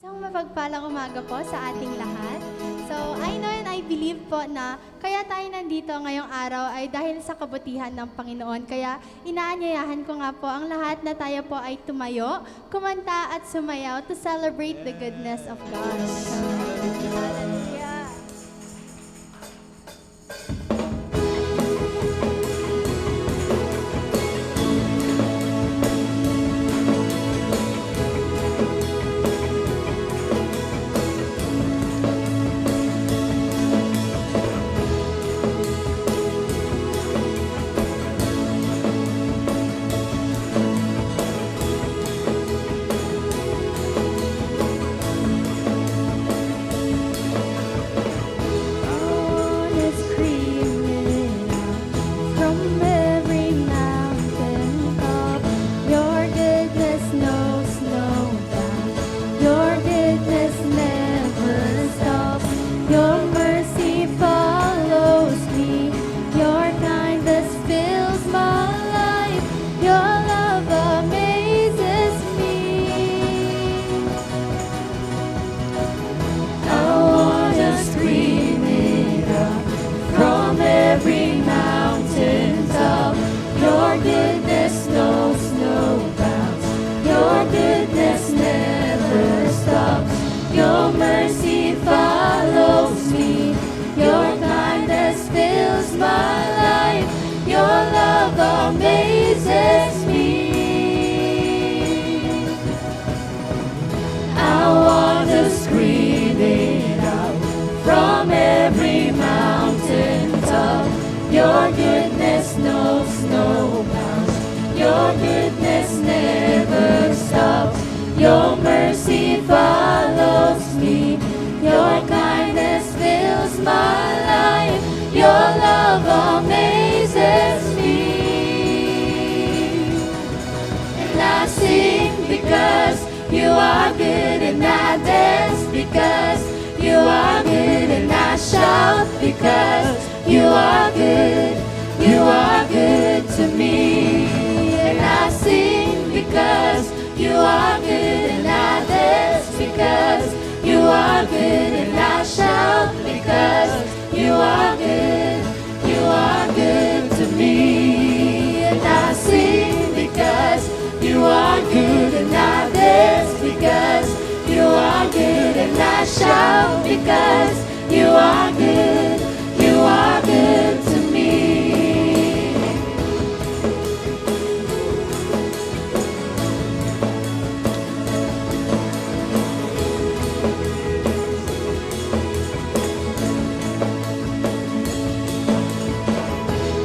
Isang mapagpalang umaga po sa ating lahat. So, I know and I believe po na kaya tayo nandito ngayong araw ay dahil sa kabutihan ng Panginoon. Kaya inaanyayahan ko nga po ang lahat na tayo po ay tumayo, kumanta at sumayaw to celebrate the goodness of God. Hallelujah. Your goodness knows no bounds. Your goodness never stops. Your mercy follows me. Your kindness fills my life. Your love amazes me. And I sing because you are good, and I dance because you are good, and I shout because you are good to me. And I sing because you are good, and I dance because you are good, and I shout because you are good to me. And I sing because you are good, and I dance because you are good, and I shout because you are good to me.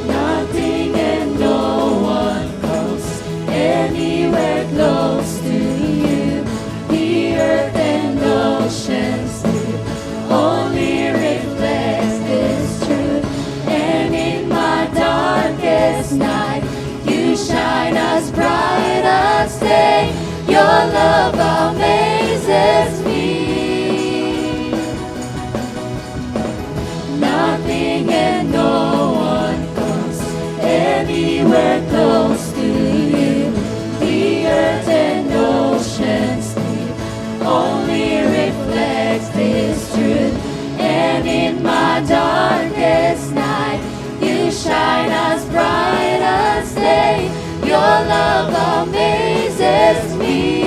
Nothing and no one comes anywhere close to you. The earth and oceans only reflects this truth. And in my darkest night, you shine as bright as day. Your love amazes me. Nothing and no one comes anywhere close to you. The earth and oceans only reflects this truth. And in my darkest night, you shine as bright as day. Your love amazes me.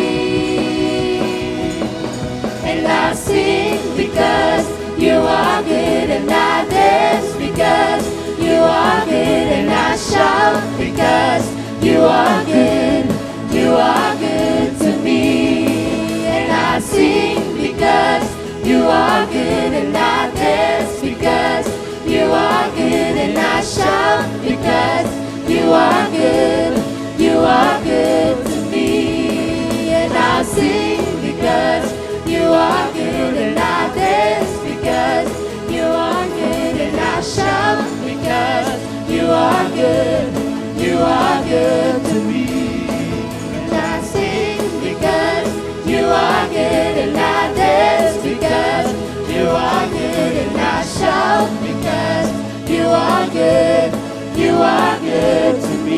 And I sing because you are good, and I dance because you are good, and I shout because you are good to me. And I sing because you are good, and I dance because you are good, and I shout because you are good to me. And I sing because you are good, and I dance because you are good, and I shout because you are good to me. And I sing because you are good, and I dance because you are good, and I shout because you are good to me.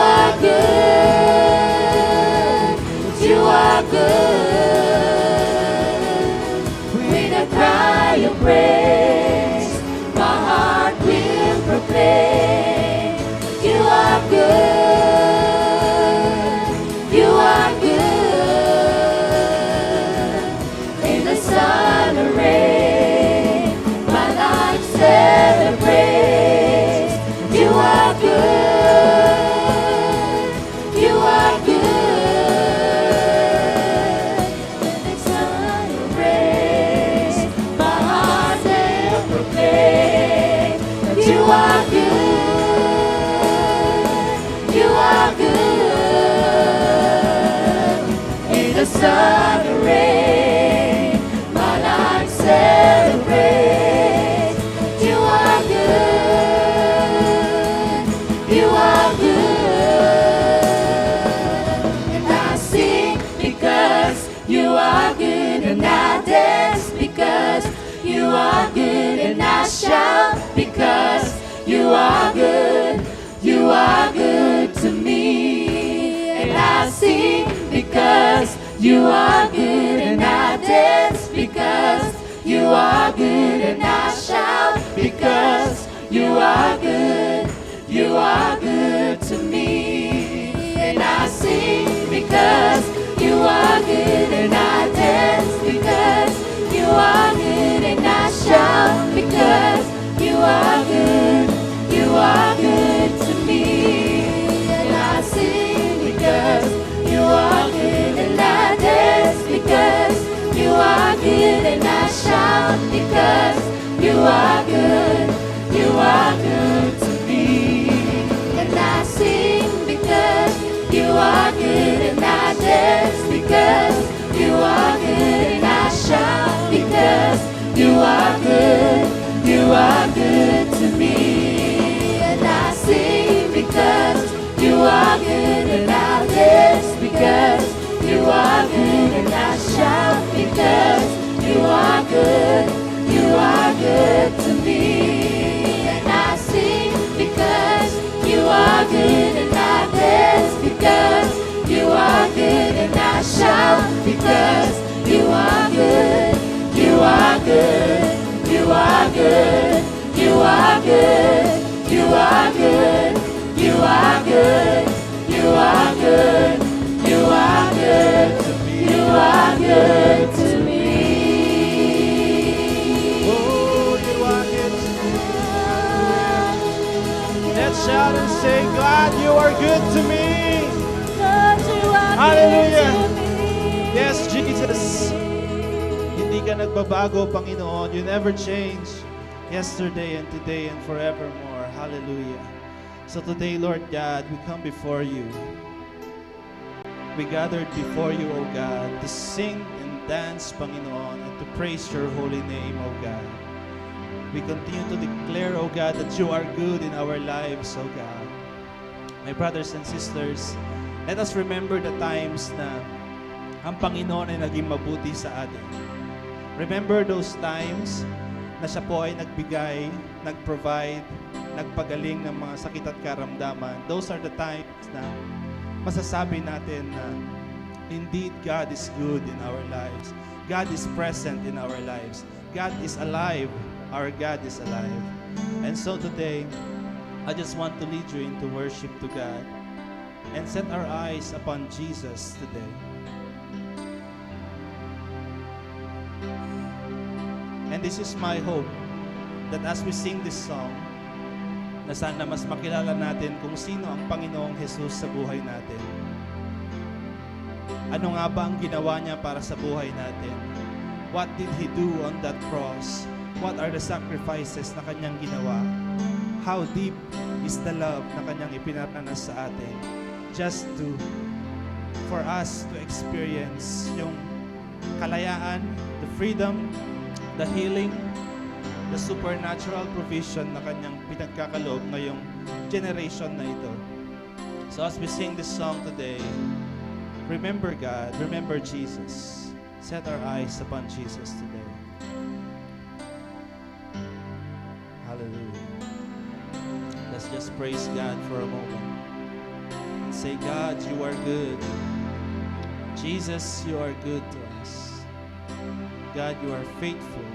are good. You are good. With a cry of praise, my heart will proclaim. You are good. You are good. In the sun or rain, my life celebrates. You are good. You are good. In the sun or rain, my heart will proclaim that you are good. You are good. In the sun or rain, my life celebrates. You are good. You are good. And I sing because you are good, and I dance because you are good, and I shout because you are good. You are good to me. And I sing because you are good, and I dance because you are good, and I shout because you are good. You are good to me. And I sing because you are good, and I dance because you are good, and I shout because you are good. You are good to me. And I sing because you are good, and I dance because you are good, and I shout because you are good. You are good to me. And I sing because you are good, and I dance because you are good, and I shout because you are good. You are good to me. And I sing because you are good, and I dance because you are good, and I shout because you are good. You are good to me. And I sing because you are good, and I dance because you are good, and I shout because you are good. You are good. You are good. You are good. You are good. You are good. You are good. You are good. You are good to me. Oh, you are good to me. Let's shout and say, God, you are good to me. Hallelujah. Yes, Jesus. Hindi ka nagbabago, Panginoon. You never change. Yesterday and today and forevermore. Hallelujah. So today, Lord God, we come before you. We gathered before you, O God, to sing and dance, Panginoon, and to praise your holy name, O God. We continue to declare, O God, that you are good in our lives, O God. My brothers and sisters, let us remember the times na ang Panginoon ay naging mabuti sa atin. Remember those times na siya po ay nagbigay, nag-provide, nagpagaling ng mga sakit at karamdaman. Those are the times na masasabi natin na indeed God is good in our lives. God is present in our lives. God is alive. Our God is alive. And so today, I just want to lead you into worship to God and set our eyes upon Jesus today. And this is my hope that as we sing this song, na sana mas makilala natin kung sino ang Panginoong Jesus sa buhay natin. Ano nga ba ang ginawa niya para sa buhay natin? What did He do on that cross? What are the sacrifices na Kanyang ginawa? How deep is the love na Kanyang ipinaranas sa atin? Just for us to experience yung kalayaan, the freedom, the healing, the supernatural provision na Kanyang pinagkakaloob ngayong generation na ito. So as we sing this song today, remember God, remember Jesus. Set our eyes upon Jesus today. Hallelujah. Let's just praise God for a moment. Say, God, you are good. Jesus, you are good to us. God, you are faithful.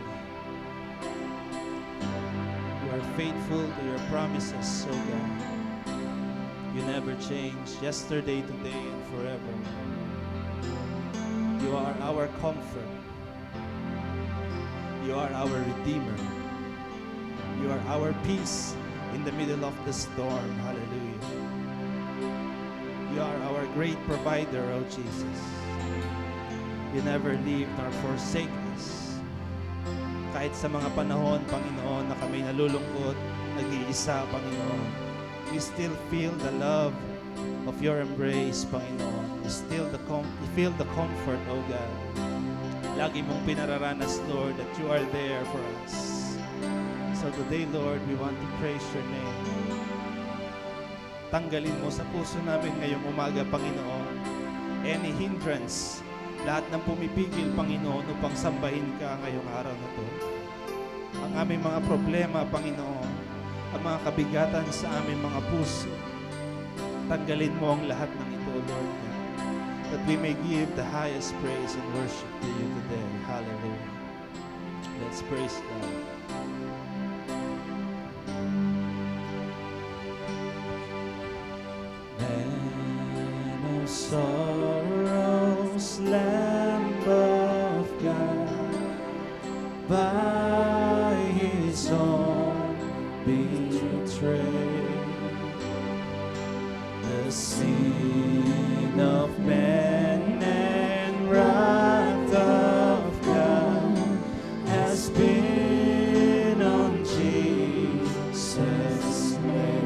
You are faithful to your promises, oh God. You never change, yesterday, today, and forever. You are our comfort. You are our Redeemer. You are our peace in the middle of the storm. Hallelujah. You are our great provider, oh Jesus. You never leave nor forsake us. Kahit sa mga panahon, Panginoon, na kami nalulungkot, nag-iisa, Panginoon, we still feel the love of your embrace, Panginoon. We feel the comfort, oh God. Lagi mong pinararanas, Lord, that you are there for us. So today, Lord, we want to praise your name. Tanggalin mo sa puso namin ngayong umaga, Panginoon, any hindrance, lahat ng pumipigil, Panginoon, upang sambahin ka ngayong araw na to. Ang aming mga problema, Panginoon, ang mga kabigatan sa aming mga puso, tanggalin mo ang lahat ng ito, Lord God, that we may give the highest praise and worship to you today. Hallelujah. Let's praise God. Man of sorrows, Lamb of God, by his own betrayed, the sin of man and wrath of God has been on Jesus' made.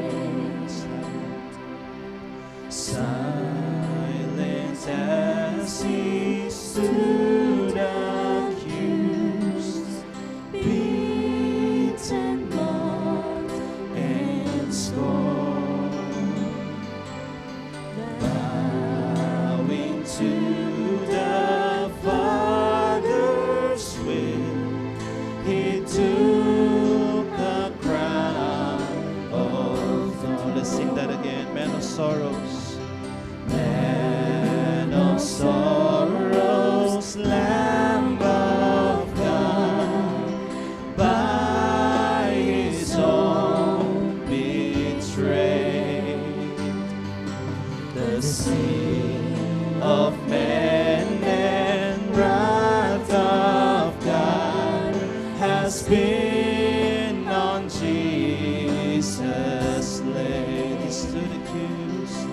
Silent as he stood accused, beaten, mocked, and scorned, bowing to the Father's will, he took the crown of thorns. Let's sing that again. Man of sorrows, man of sorrows, Lamb of God, by his own betrayed, the sin of man and wrath of God has been on Jesus laid. He stood accused,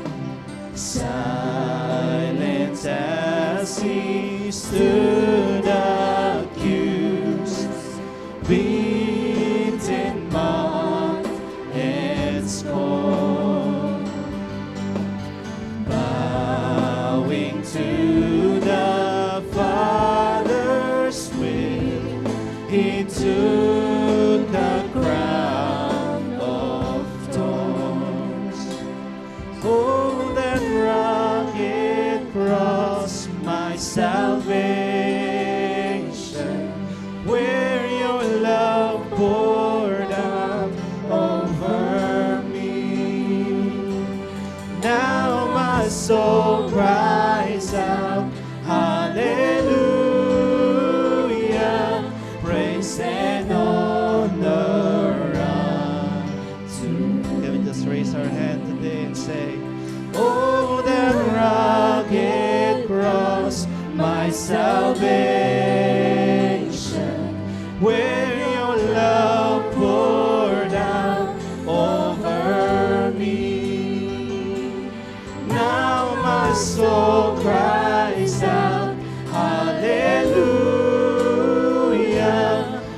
silent as he stood accused, beaten, mocked, and scorned, bowing to the Father's will, he took a crown of thorns. Oh, that rugged cross, my salvation, where your love poured out over me. Now my soul cries out, hallelujah, praise and honor unto. Can we just raise our hand today and say, oh, that rugged cross, my salvation, where your love poured out over me. Now my soul cries out, hallelujah,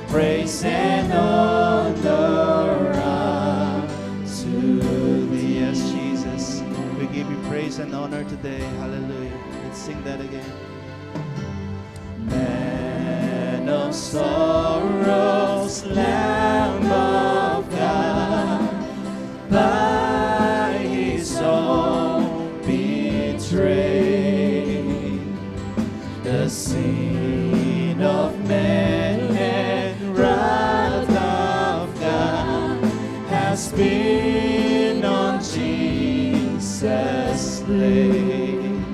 praise and honor unto thee. Yes, Jesus, we give you praise and honor today. Hallelujah. Let's sing that again. Man of sorrows, Lamb of God, by his own betrayed, the sin of man and wrath of God has been on Jesus place.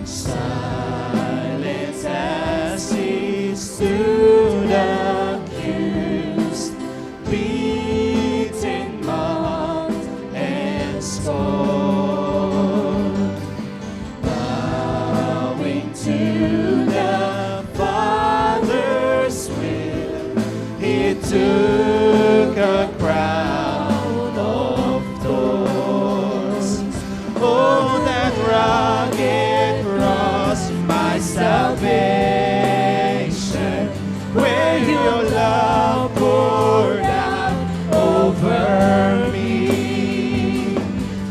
Silence as he stood accused, beaten, mocked, and scorned. Bowing to the Father's will, he took a crown of thorns. Oh, that rugged cross, my salvation, where your love poured out over me.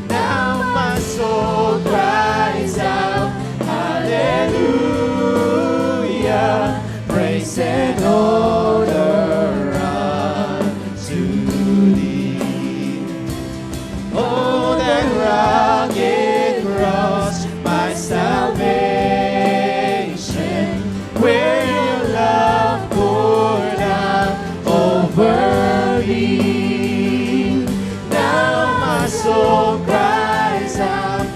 Now my soul cries out, hallelujah, praise and honor unto thee. Oh, that rugged cross, my salvation, where your love poured out over me. Now my soul cries out,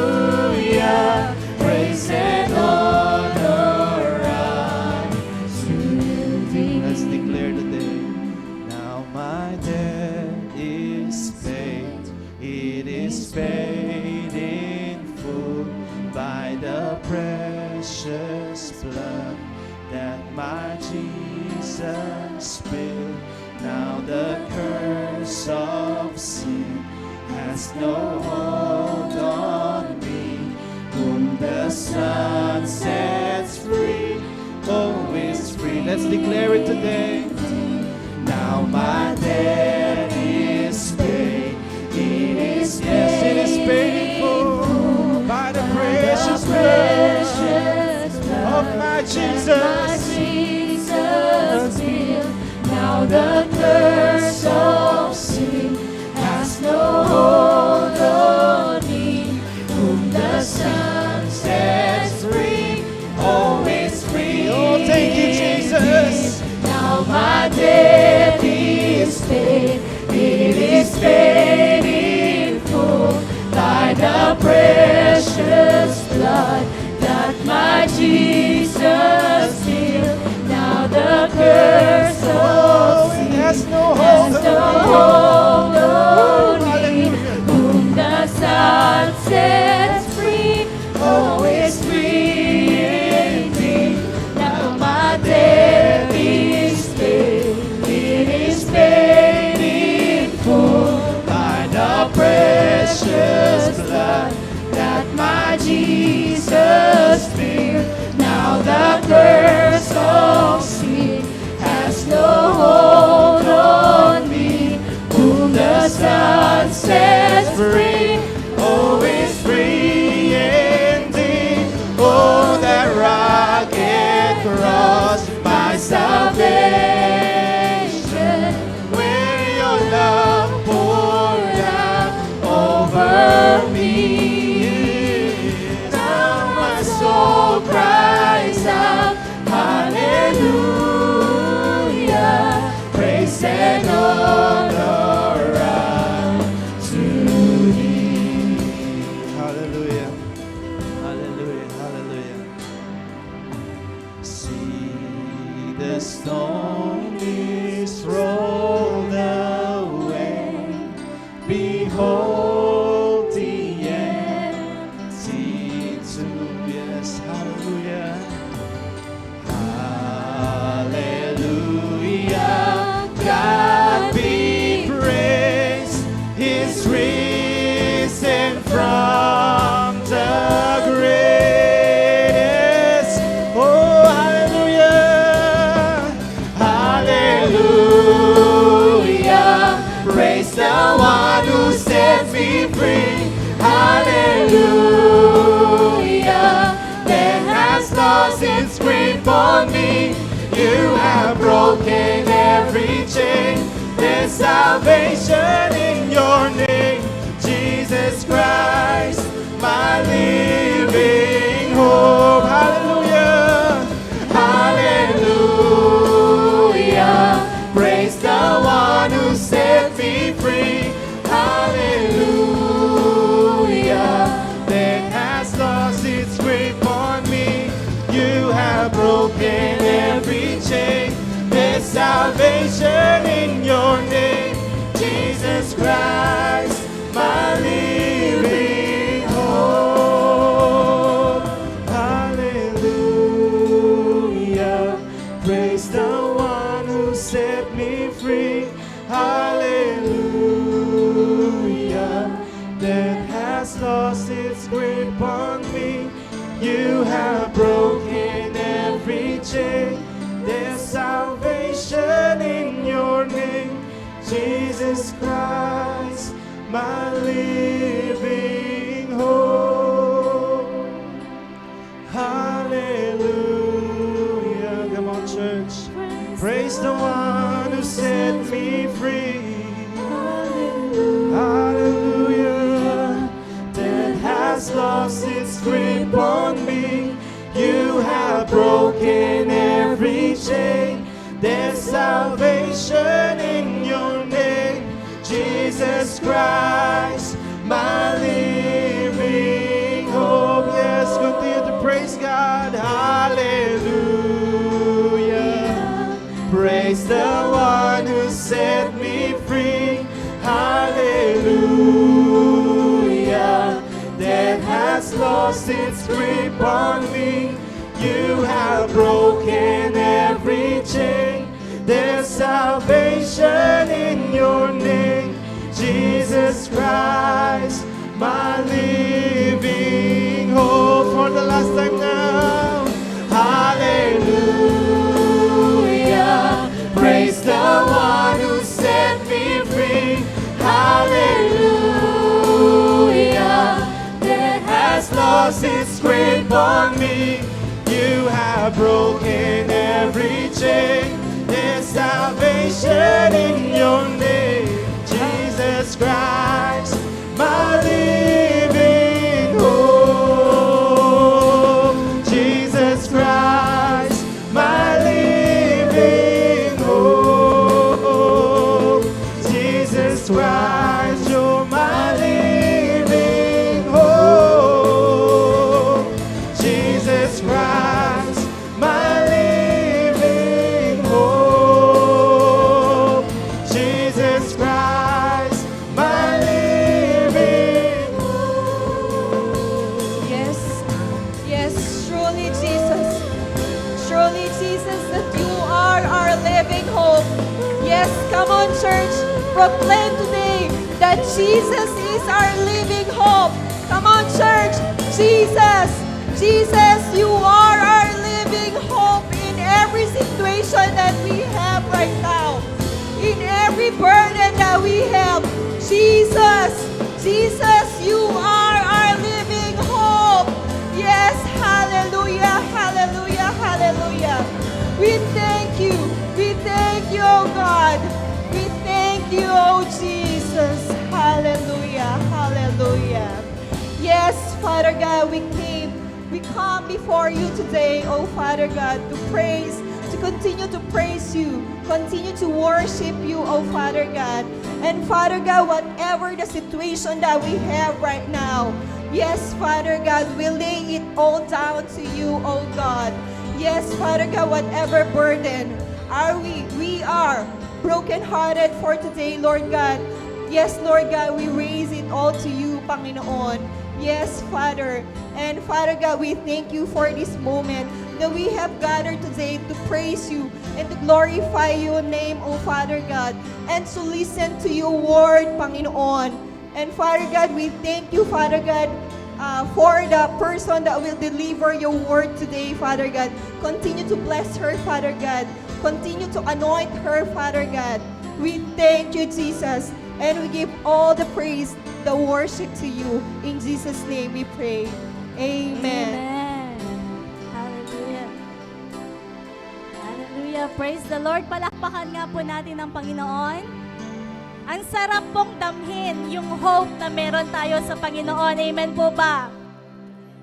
hallelujah, praise and honor unto thee. Let's declare today, now my debt is paid, it is paid in full by the precious blood that my Jesus spilled. Now the curse of sin has no hold on me. Whom the Son sets free, oh, is free. Let's declare it today. Now my debt is paid. It is paid. Yes, it is paid in full by the precious blood of my Jesus. Now the curse of sin has no hold on me. Whom the Son sets free, Oh, it's free. Oh, thank you, Jesus. now my debt is paid. It is paid in full by the precious blood that my Jesus spilled. Now the curse of It sin has no has hold no on hold on me. Hallelujah. Whom the Son sets free, oh, is free indeed. Now my debt is paid. It is paid in full By the precious blood that my Jesus spilled. Now the curse of sin has no hold on me. Whom the Son sets free, oh, is free indeed. Oh, that rugged cross, my salvation, where your love poured out over me. Now my soul cries out, hallelujah, praise and honor unto thee. Hallelujah, hallelujah, hallelujah. See the stone is rolled away. Behold the empty tomb. Yes, hallelujah. Hallelujah. God be praised. He's risen from the grave. Oh, hallelujah. Hallelujah. Praise the one who set me free. Hallelujah. Death has lost its grip on me. You have broken every chain. There's salvation in your name, Jesus Christ, my living hope. Hallelujah. Hallelujah. Praise the one who set me free. Hallelujah. You have broken every chain. There's salvation in your name, Jesus Christ, my living hope. Hallelujah. Come on, church. Praise the one who set me free. Hallelujah. Death has lost its grip on me. You have broken every chain. There's salvation in your name, Jesus Christ, my living hope. Yes, continue to praise God. Hallelujah. Praise the one who set me free. Hallelujah. Death has lost its grip on me. You have broken every chain. There's salvation in your name, Jesus Christ, my living hope. For the last time now. Hallelujah. Praise the one who set me free. Hallelujah. Death has lost its grip on me. You have broken every chain. There's salvation in your name, Jesus Christ, my living hope. Jesus Christ, my living hope. Jesus Christ, you're my living hope. Jesus Christ, my living hope. Jesus Christ, my living hope. Yes, yes, truly Jesus, that you are our living hope. Yes, come on church, proclaim today that Jesus is our living hope. Come on church, Jesus, you are our living hope in every situation that we have right now, in every burden that we have. Jesus, you are our living hope. Yes, hallelujah, hallelujah, hallelujah. We thank you, oh God. We thank you, oh Jesus. Hallelujah, hallelujah. Yes, Father God, we come before you today, oh Father God, to continue to praise you, continue to worship you, oh Father God. And Father God, whatever the situation that we have right now, yes, Father God, we lay it all down to you, oh God. Yes, Father God, whatever burden we are brokenhearted for today, Lord God. Yes, Lord God, we raise it all to you, Panginoon. Yes, Father. And Father God, we thank you for this moment that we have gathered today to praise you and to glorify your name, O Father God, and to listen to your word, Panginoon. And Father God, we thank you, Father God, for the person that will deliver your word today, Father God. Continue to bless her, Father God. Continue to anoint her, Father God. We thank you, Jesus, and we give all the praise, the worship to you. In Jesus' name we pray. Amen. Amen. Hallelujah. Hallelujah. Praise the Lord. Palakpakan nga po natin ang Panginoon. Ang sarap pong damhin yung hope na meron tayo sa Panginoon. Amen po ba?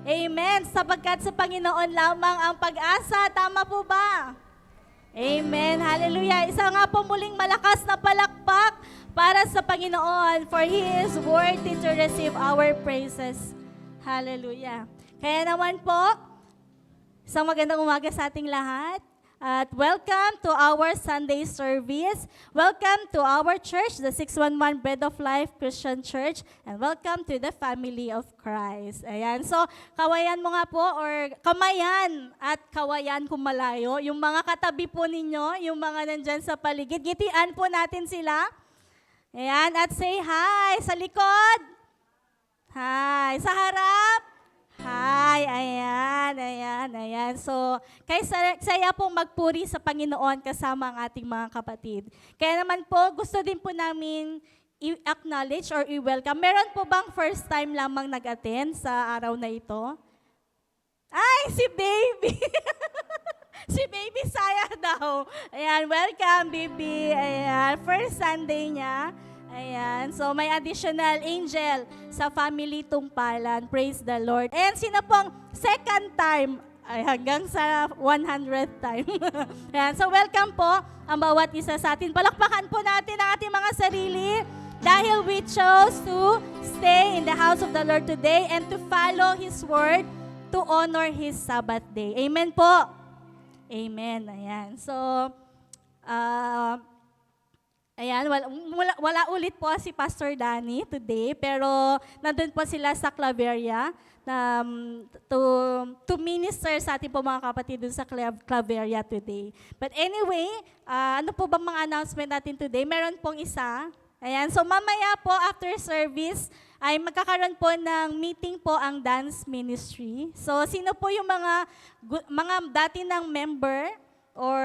Amen. Sapagkat sa Panginoon lamang ang pag-asa. Tama po ba? Amen. Hallelujah. Isa nga po muling malakas na palakpak para sa Panginoon, for He is worthy to receive our praises. Hallelujah. Kaya naman po, isang magandang umaga sa ating lahat. At welcome to our Sunday service. Welcome to our church, the 611 Bread of Life Christian Church. And welcome to the family of Christ. Ayan. So, kawayan mo nga po, or kamayan at kawayan kung malayo. Yung mga katabi po ninyo, yung mga nandyan sa paligid, gitian po natin sila. Ayan. At say hi sa likod. Hi. Sa harap. Hi. July. Ayan. So, kaya saya pong magpuri sa Panginoon kasama ang ating mga kapatid. Kaya naman po, gusto din po namin i-acknowledge or i-welcome. Meron po bang first time lamang nag-attend sa araw na ito? Ay, si Baby! Si Baby Saya daw. Ayan, welcome, Baby. Ayan, first Sunday niya. Ayan, so may additional angel sa family Tungpalan. Praise the Lord. And sino pong second time? Ay, hanggang sa 100th time. Ayan, so welcome po ang bawat isa sa atin. Palakpakan po natin ang ating mga sarili dahil we chose to stay in the house of the Lord today and to follow His word to honor His Sabbath day. Amen po. Amen. Ayan. So, ayan, wala ulit po si Pastor Danny today, pero nandun po sila sa Claveria to minister sa ating po mga kapatid dun sa Claveria today. But anyway, ano po ba mga announcement natin today? Meron pong isa. Ayan, so mamaya po after service ay magkakaroon po ng meeting po ang dance ministry. So sino po yung mga dati ng member or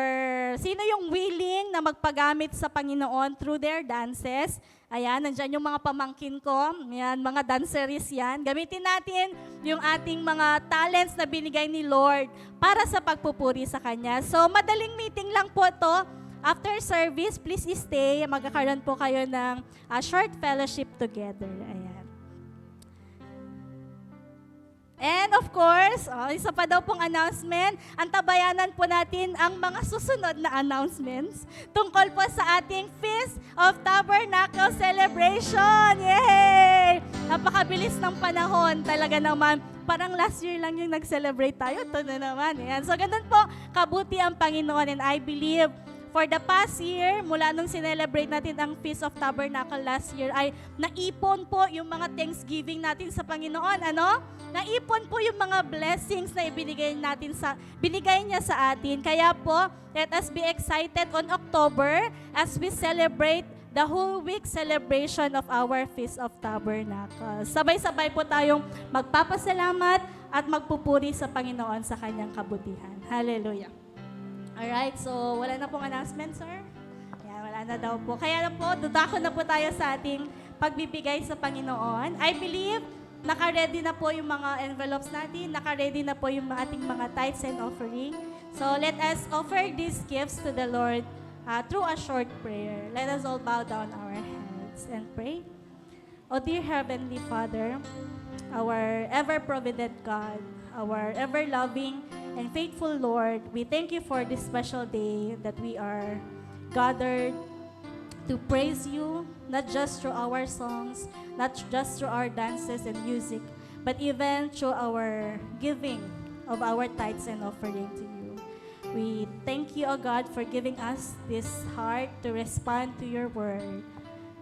sino yung willing na magpagamit sa Panginoon through their dances? Ayan, nandyan yung mga pamangkin ko. Ayan, mga danceries yan. Gamitin natin yung ating mga talents na binigay ni Lord para sa pagpupuri sa Kanya. So madaling meeting lang po to. After service, please stay. Magkakaroon po kayo ng short fellowship together. Ayan. And of course, isa pa daw pong announcement, antabayanan po natin ang mga susunod na announcements tungkol po sa ating Feast of Tabernacle Celebration. Yay! Napakabilis ng panahon. Talaga naman, parang last year lang yung nag-celebrate tayo. Ito na naman. Ayan. So, ganun po, kabuti ang Panginoon. And I believe, for the past year, mula nung sinelebrate natin ang Feast of Tabernacle last year, ay naipon po yung mga Thanksgiving natin sa Panginoon. Ano? Naipon po yung mga blessings na binigay niya sa atin. Kaya po, let us be excited on October as we celebrate the whole week celebration of our Feast of Tabernacle. Sabay-sabay po tayong magpapasalamat at magpupuri sa Panginoon sa kanyang kabutihan. Hallelujah. Alright, so wala na pong announcement, sir? Yeah, wala na daw po. Kaya na po, dudako na po tayo sa ating pagbibigay sa Panginoon. I believe, naka-ready na po yung mga envelopes natin, naka-ready na po yung ating mga tithes and offering. So let us offer these gifts to the Lord through a short prayer. Let us all bow down our heads and pray. O dear Heavenly Father, our ever-provident God, our ever-loving and faithful Lord, we thank you for this special day that we are gathered to praise you, not just through our songs, not just through our dances and music, but even through our giving of our tithes and offering to you. We thank you, O God, for giving us this heart to respond to your word,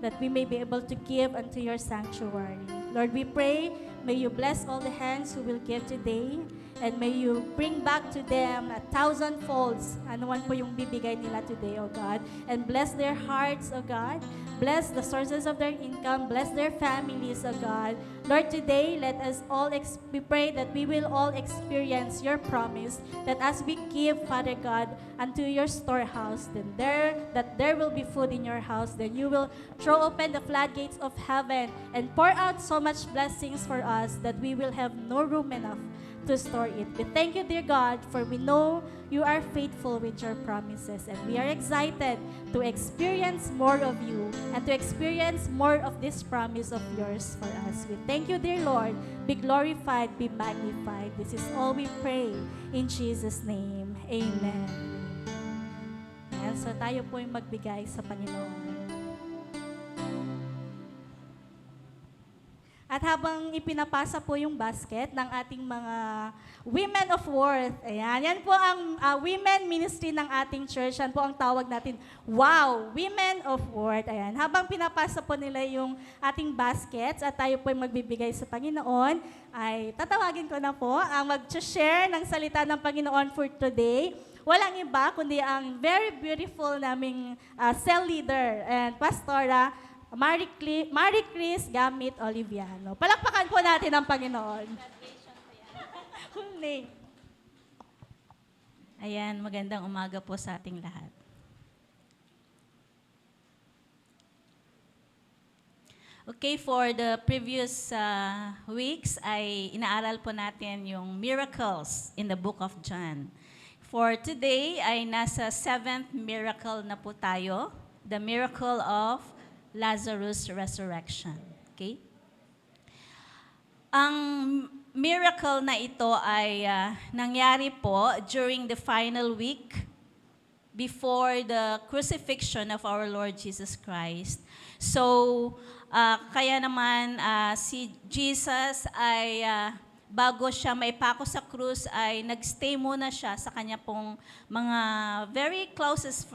that we may be able to give unto your sanctuary. Lord, we pray, may you bless all the hands who will give today, and may you bring back to them 1,000 folds. Ano man po yung bibigay nila today, O God. And bless their hearts, O God. Bless the sources of their income. Bless their families, O God. Lord, today, let us all we pray that we will all experience your promise that as we give, Father God, unto your storehouse, then there will be food in your house. Then you will throw open the floodgates of heaven and pour out so much blessings for us that we will have no room enough to store it. We thank you, dear God, for we know you are faithful with your promises, and we are excited to experience more of you and to experience more of this promise of yours for us. We thank you, dear Lord. Be glorified, be magnified. This is all we pray in Jesus' name. Amen. Ayan, so tayo po yung magbigay sa Panginoon. At habang ipinapasa po yung basket ng ating mga Women of Worth, ayan, yan po ang women ministry ng ating church. Yan po ang tawag natin, wow, Women of Worth. Ayan, habang pinapasa po nila yung ating baskets at tayo po yung magbibigay sa Panginoon, ay tatawagin ko na po ang mag-share ng salita ng Panginoon for today. Walang iba kundi ang very beautiful naming cell leader and pastora, Marie Chris Gamit Oliviano. Palakpakan po natin ang Panginoon. Huli. Ayan, magandang umaga po sa ating lahat. Okay, for the previous weeks ay inaaral po natin yung miracles in the book of John. For today ay nasa 7th miracle na po tayo, the miracle of Lazarus' resurrection. Okay? Ang miracle na ito ay nangyari po during the final week before the crucifixion of our Lord Jesus Christ. So, kaya naman si Jesus ay bago siya maipako sa krus ay nagstay muna siya sa kanya pong mga very closest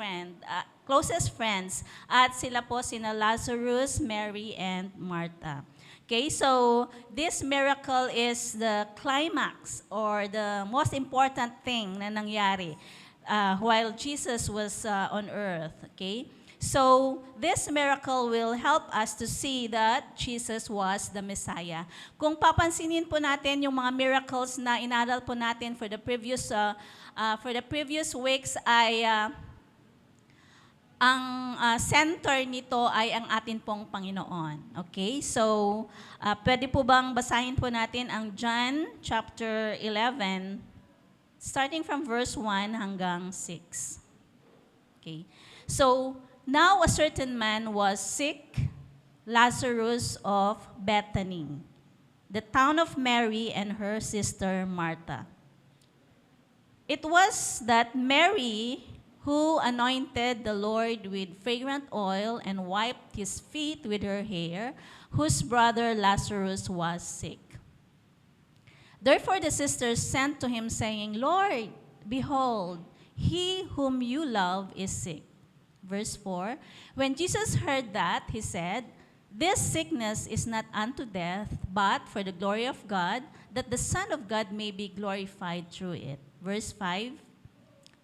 friends at sila po sina Lazarus, Mary, and Martha. Okay, so this miracle is the climax or the most important thing na nangyari while Jesus was on earth. Okay, so this miracle will help us to see that Jesus was the Messiah. Kung papansinin po natin yung mga miracles na inaral po natin for the previous weeks ay ang center nito ay ang atin pong Panginoon. Okay? So, pwede po bang basahin po natin ang John chapter 11, starting from verse 1 hanggang 6. Okay? So, now a certain man was sick, Lazarus of Bethany, the town of Mary and her sister Martha. It was that Mary who anointed the Lord with fragrant oil and wiped his feet with her hair, whose brother Lazarus was sick. Therefore the sisters sent to him, saying, Lord, behold, he whom you love is sick. Verse 4, when Jesus heard that, he said, this sickness is not unto death, but for the glory of God, that the Son of God may be glorified through it. Verse 5,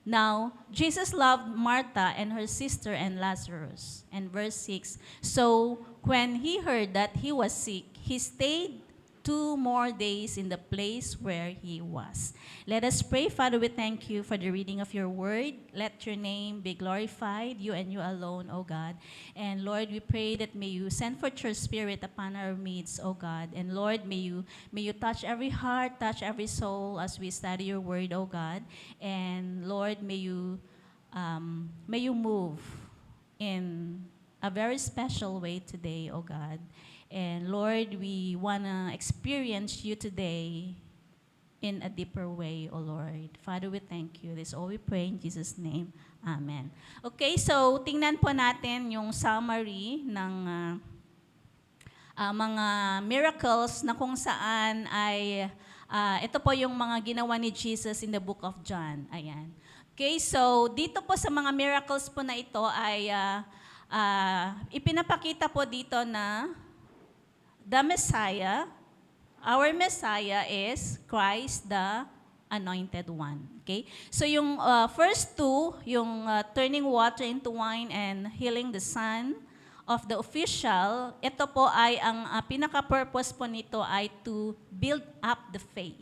now, Jesus loved Martha and her sister and Lazarus. And verse 6, so when he heard that he was sick, he stayed 2 more days in the place where he was. Let us pray. Father, we thank you for the reading of your word. Let your name be glorified, you and you alone, O God. And Lord, we pray that may you send forth your spirit upon our midst, O God. And Lord, may you touch every heart, touch every soul as we study your word, O God. And Lord, may you move in a very special way today, O God. And Lord, we want to experience you today in a deeper way, O Lord. Father, we thank you. This all we pray in Jesus' name. Amen. Okay, so tingnan po natin yung summary ng mga miracles na kung saan ay ito po yung mga ginawa ni Jesus in the book of John. Ayan. Okay, so dito po sa mga miracles po na ito ay ipinapakita po dito na the Messiah, our Messiah is Christ the Anointed One. Okay? So yung first two, yung turning water into wine and healing the son of the official, ito po ay ang pinaka-purpose po nito ay to build up the faith.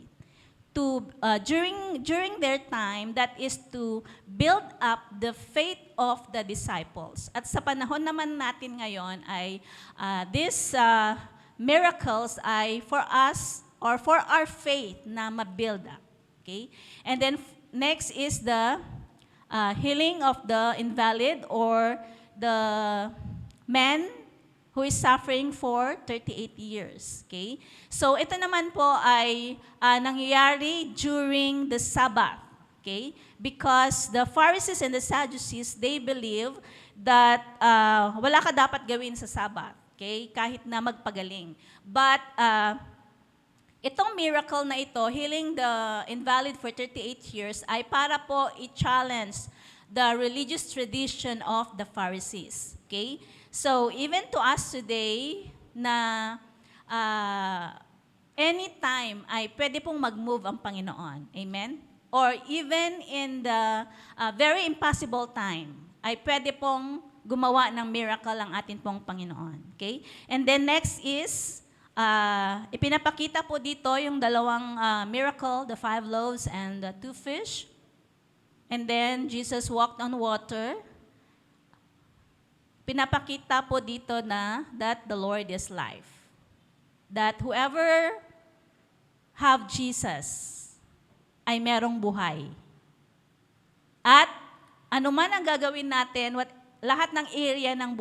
During their time, that is to build up the faith of the disciples. At sa panahon naman natin ngayon ay this miracles ay for us or for our faith na ma-build up. Okay? And then next is the healing of the invalid or the man who is suffering for 38 years. Okay? So ito naman po ay nangyayari during the Sabbath. Okay? Because the Pharisees and the Sadducees, they believe that wala ka dapat gawin sa Sabbath. Okay? Kahit na magpagaling. But itong miracle na ito, healing the invalid for 38 years, ay para po i-challenge the religious tradition of the Pharisees. Okay? So, even to us today, na anytime ay pwede pong mag-move ang Panginoon. Amen? Or even in the very impossible time, ay pwede pong gumawa ng miracle ang atin pong Panginoon. Okay? And then next is ipinapakita po dito yung dalawang miracle, the 5 loaves and the 2 fish. And then, Jesus walked on water. Pinapakita po dito na that the Lord is life. That whoever have Jesus ay merong buhay. At anuman ang gagawin natin, lahat ng area ng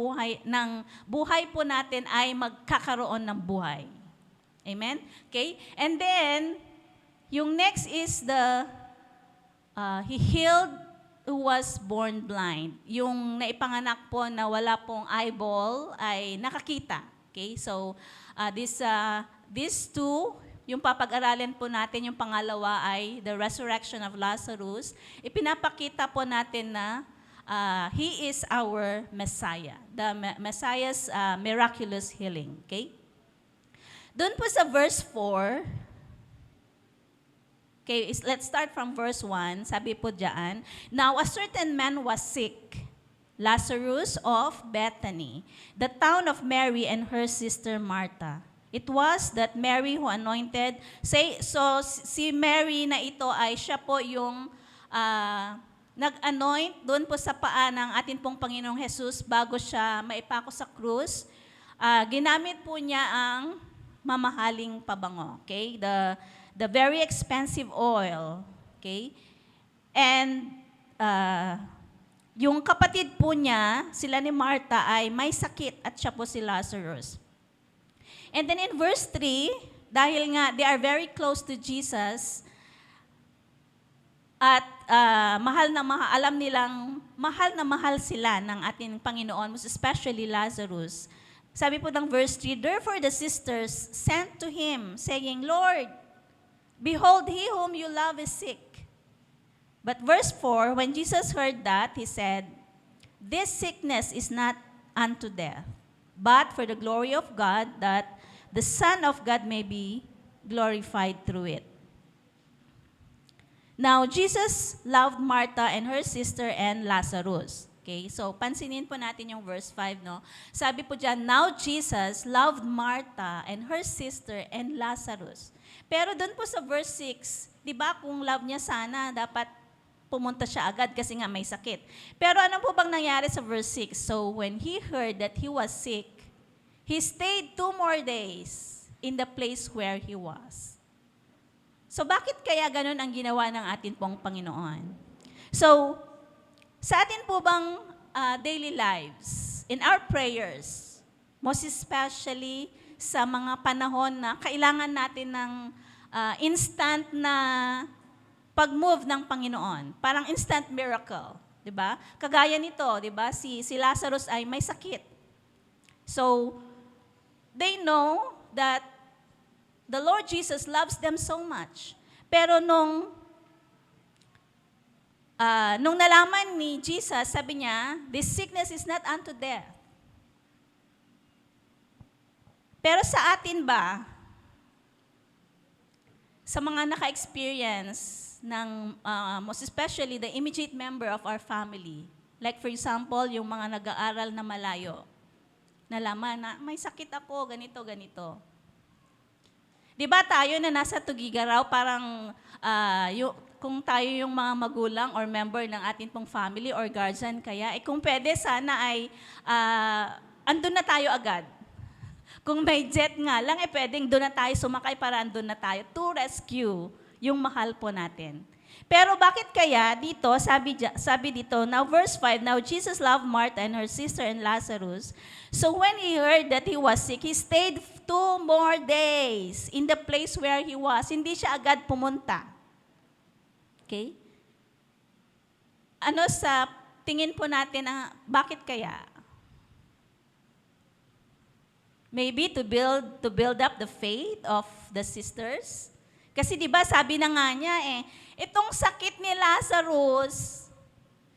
buhay po natin ay magkakaroon ng buhay. Amen? Okay? And then, yung next is he healed who was born blind. Yung naipanganak po na wala pong eyeball ay nakakita. Okay? So, these two, yung papag-aralin po natin, yung pangalawa ay the resurrection of Lazarus. Ipinapakita po natin na He is our Messiah. The Messiah's miraculous healing. Okay? Doon po sa verse 4, okay, let's start from verse 1. Sabi po diyan, now a certain man was sick, Lazarus of Bethany, the town of Mary and her sister Martha. It was that Mary who anointed, si Mary na ito ay siya po yung nag-anoint doon po sa paa ng atin pong Panginoong Jesus bago siya maipako sa krus. Ginamit po niya ang mamahaling pabango, okay? The very expensive oil, okay? And yung kapatid po niya, sila ni Martha, ay may sakit at siya po si Lazarus. And then in verse 3, dahil nga they are very close to Jesus, at alam nilang mahal na mahal sila ng ating Panginoon, most especially Lazarus. Sabi po ng verse 3, therefore the sisters sent to him, saying, Lord, behold, he whom you love is sick. But verse 4, when Jesus heard that, he said, this sickness is not unto death, but for the glory of God, that the Son of God may be glorified through it. Now, Jesus loved Martha and her sister and Lazarus. Okay, so pansinin po natin yung verse 5, no? Sabi po dyan, now Jesus loved Martha and her sister and Lazarus. Pero doon po sa verse 6, di ba kung love niya sana, dapat pumunta siya agad kasi nga may sakit. Pero ano po bang nangyari sa verse 6? So when he heard that he was sick, he stayed 2 more days in the place where he was. So bakit kaya ganun ang ginawa ng atin pong Panginoon? So, sa atin po bang daily lives, in our prayers, most especially sa mga panahon na kailangan natin ng instant na pag-move ng Panginoon, parang instant miracle, 'di ba? Kagaya nito, 'di ba? Si Lazarus ay may sakit. So, they know that the Lord Jesus loves them so much. Pero nung nalaman ni Jesus, sabi niya, this sickness is not unto death. Pero sa atin ba, sa mga naka-experience ng, most especially the immediate member of our family, like for example, yung mga nag-aaral na malayo, nalaman na may sakit ako, ganito, ganito. Di ba tayo na nasa Tugigaraw, parang kung tayo yung mga magulang or member ng ating pong family or guardian kaya, kung pwede sana ay andun na tayo agad. Kung may jet nga lang, pwedeng doon na tayo sumakay para andun na tayo to rescue yung mahal po natin. Pero bakit kaya dito, sabi dito, now verse 5, now Jesus loved Martha and her sister and Lazarus. So when he heard that he was sick, he stayed 2 more days in the place where he was. Hindi siya agad pumunta. Okay? Ano sa tingin po natin, bakit kaya? Maybe to build up the faith of the sisters. Kasi 'di ba sabi na nga niya itong sakit ni Lazarus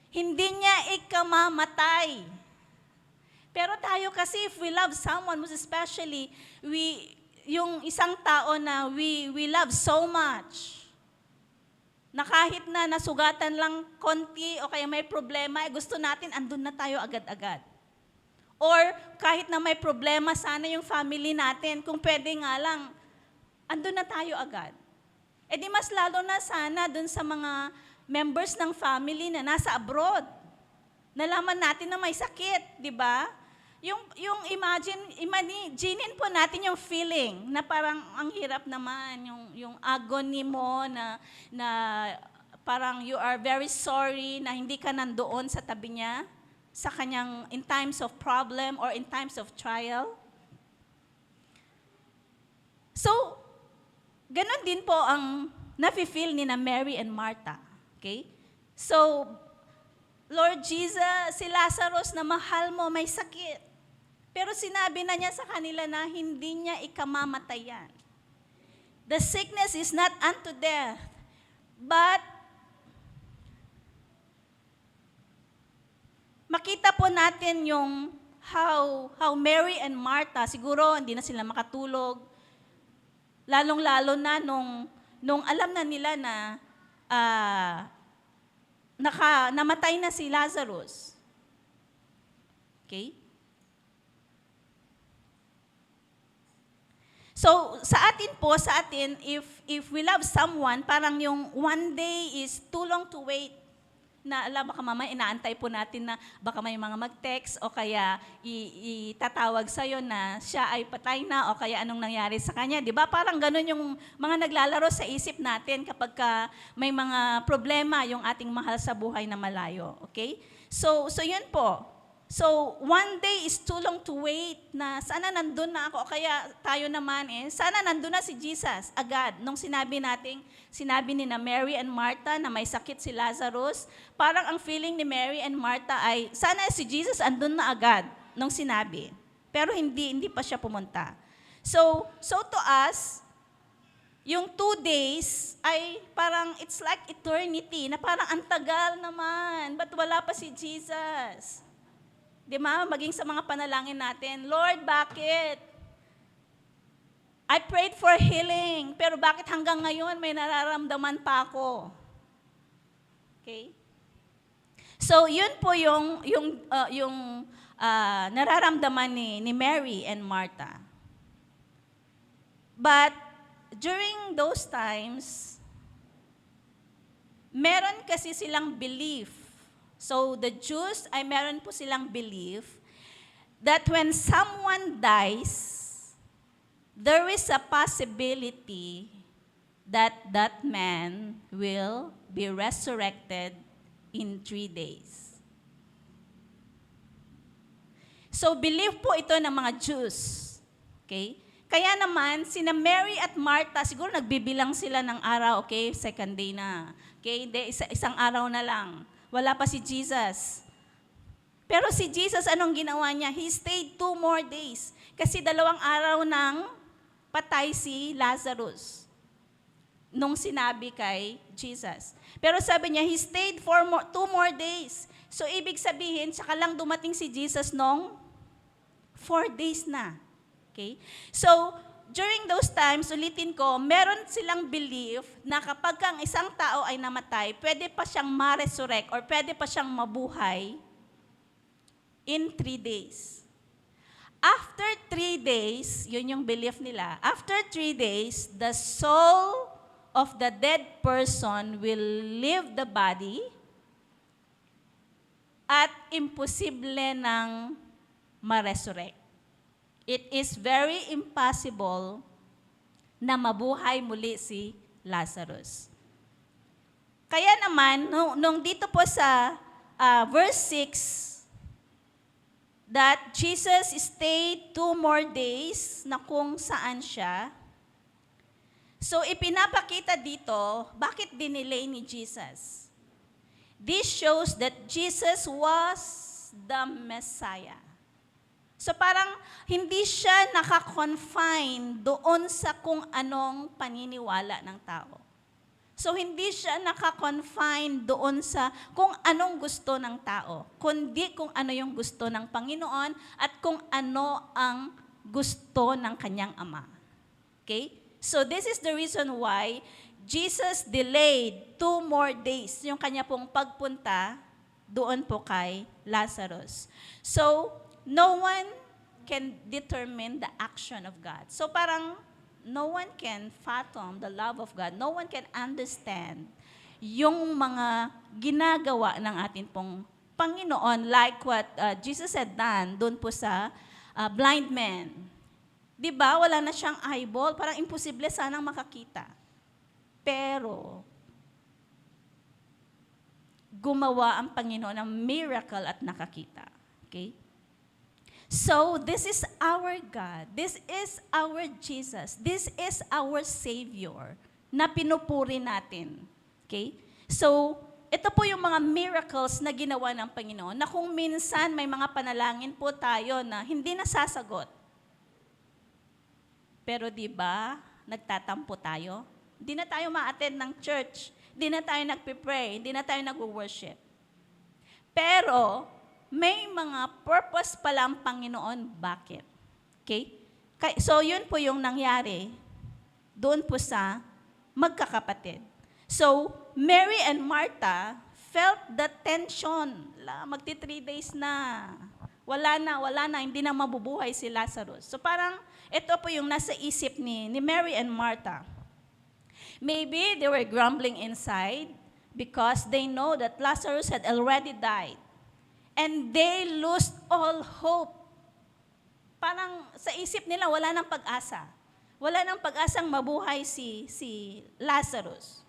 hindi niya ikamamatay. Pero tayo kasi if we love someone, most especially yung isang tao na we love so much, na kahit na nasugatan lang konti o kaya may problema, gusto natin andun na tayo agad-agad. Or kahit na may problema sana yung family natin, kung pwede nga lang, andun na tayo agad. E di mas lalo na sana dun sa mga members ng family na nasa abroad. Nalaman natin na may sakit, di ba? Yung imagine po natin yung feeling na parang ang hirap naman, yung agony mo na parang you are very sorry na hindi ka nandoon sa tabi niya, sa kanyang in times of problem or in times of trial. So, ganon din po ang nafe-feel ni na Mary and Martha. Okay? So, Lord Jesus, si Lazarus na mahal mo may sakit. Pero sinabi na niya sa kanila na hindi niya ikamamatayan. The sickness is not unto death, but makita po natin yung how Mary and Martha, siguro hindi na sila makatulog, lalong-lalo na nung alam na nila na namatay na si Lazarus. Okay? So, sa atin, if we love someone, parang yung one day is too long to wait. Na alam, baka mamaya inaantay po natin na baka may mga mag-text o kaya itatawag sa'yo na siya ay patay na o kaya anong nangyari sa kanya. Di ba? Parang ganun yung mga naglalaro sa isip natin kapag may mga problema yung ating mahal sa buhay na malayo. Okay? So yun po. So, one day is too long to wait na sana nandun na ako o kaya tayo naman sana nandun na si Jesus agad. Nung sinabi ni na Mary and Martha na may sakit si Lazarus, parang ang feeling ni Mary and Martha ay sana si Jesus andun na agad nung sinabi. Pero hindi pa siya pumunta. So to us, yung 2 days ay parang it's like eternity na parang ang tagal naman. Ba't wala pa si Jesus? Di ba? Maging sa mga panalangin natin, Lord, bakit? I prayed for healing, pero bakit hanggang ngayon may nararamdaman pa ako? Okay? So, yun po yung nararamdaman ni Mary and Martha. But, during those times, meron kasi silang belief. So, the Jews, ay meron po silang belief that when someone dies, there is a possibility that that man will be resurrected in 3 days. So, belief po ito ng mga Jews. Okay? Kaya naman, sina Mary at Martha, siguro nagbibilang sila ng araw, okay? 2nd day na. Okay? Isang araw na lang. Wala pa si Jesus. Pero si Jesus, anong ginawa niya? He stayed 2 more days. Kasi 2 araw nang patay si Lazarus nung sinabi kay Jesus. Pero sabi niya, he stayed 2 more days. So, ibig sabihin, saka lang dumating si Jesus nung 4 days na. Okay? So, during those times, ulitin ko, meron silang belief na kapag ang isang tao ay namatay, pwede pa siyang ma-resurrect or pwede pa siyang mabuhay in 3 days. After 3 days, yun yung belief nila, after 3 days, the soul of the dead person will leave the body at imposible nang ma-resurrect. It is very impossible na mabuhay muli si Lazarus. Kaya naman, nung dito po sa verse 6, that Jesus stayed 2 more days na kung saan siya. So ipinapakita dito, bakit dinelay ni Jesus? This shows that Jesus was the Messiah. So parang hindi siya naka-confine doon sa kung anong paniniwala ng tao. So hindi siya naka-confine doon sa kung anong gusto ng tao, kundi kung ano yung gusto ng Panginoon at kung ano ang gusto ng kanyang Ama. Okay? So this is the reason why Jesus delayed 2 more days yung kanya pong pagpunta doon po kay Lazarus. So, no one can determine the action of God. So parang no one can fathom the love of God. No one can understand yung mga ginagawa ng ating pong Panginoon, like what Jesus had done doon po sa blind man. Di ba? Wala na siyang eyeball. Parang imposible sanang makakita. Pero, gumawa ang Panginoon ng miracle at nakakita. Okay? So, this is our God. This is our Jesus. This is our Savior na pinupuri natin. Okay? So, ito po yung mga miracles na ginawa ng Panginoon na kung minsan may mga panalangin po tayo na hindi nasasagot. Pero di ba, nagtatampo tayo? Hindi na tayo ma-attend ng church. Hindi na tayo nagpe-pray. Hindi na tayo nag-worship. Pero, may mga purpose pala ang Panginoon. Bakit? Okay? So, yun po yung nangyari doon po sa magkakapatid. So, Mary and Martha felt the tension. Magti 3 days na. Wala na, hindi na mabubuhay si Lazarus. So parang, ito po yung nasa isip ni Mary and Martha. Maybe they were grumbling inside because they know that Lazarus had already died. And they lost all hope. Parang sa isip nila, wala nang pag-asa. Wala nang pag-asang mabuhay si Lazarus.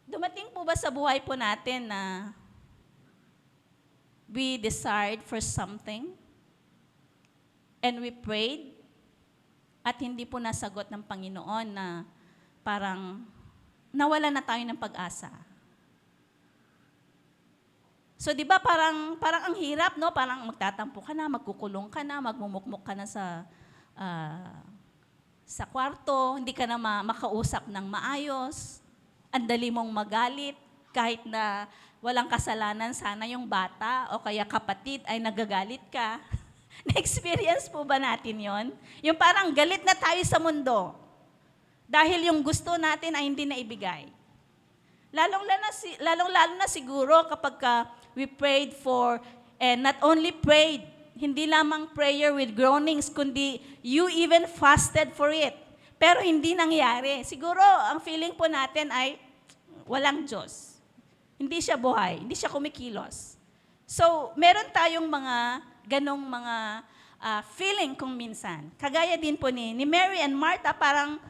Dumating po ba sa buhay po natin na we desired for something and we prayed at hindi po nasagot ng Panginoon na parang nawala na tayo ng pag-asa? So, di ba parang ang hirap, no? Parang magtatampo ka na, magkukulong ka na, magmumukmuk ka na sa kwarto, hindi ka na makausap ng maayos, ang dali mong magalit, kahit na walang kasalanan sana yung bata o kaya kapatid ay nagagalit ka. Na-experience po ba natin yon? Yung parang galit na tayo sa mundo dahil yung gusto natin ay hindi na ibigay. Lalong-lalo na siguro kapag we prayed for, and not only prayed, hindi lamang prayer with groanings, kundi you even fasted for it. Pero hindi nangyari. Siguro, ang feeling po natin ay walang Diyos. Hindi siya buhay, hindi siya kumikilos. So, meron tayong mga ganong mga feeling kung minsan. Kagaya din po ni Mary and Martha, parang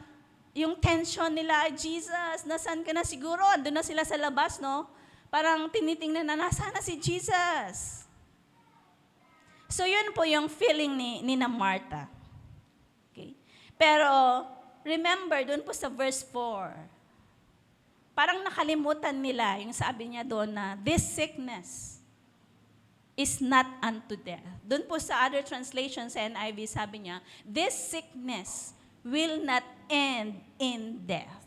yung tension nila, Jesus, nasaan ka na siguro? Andun na sila sa labas, no? Parang tinitingnan na, nasaan na si Jesus? So, yun po yung feeling ni Martha. Okay? Pero, remember, dun po sa verse 4, parang nakalimutan nila yung sabi niya doon na this sickness is not unto death. Doon po sa other translations sa NIV sabi niya, this sickness will not end in death.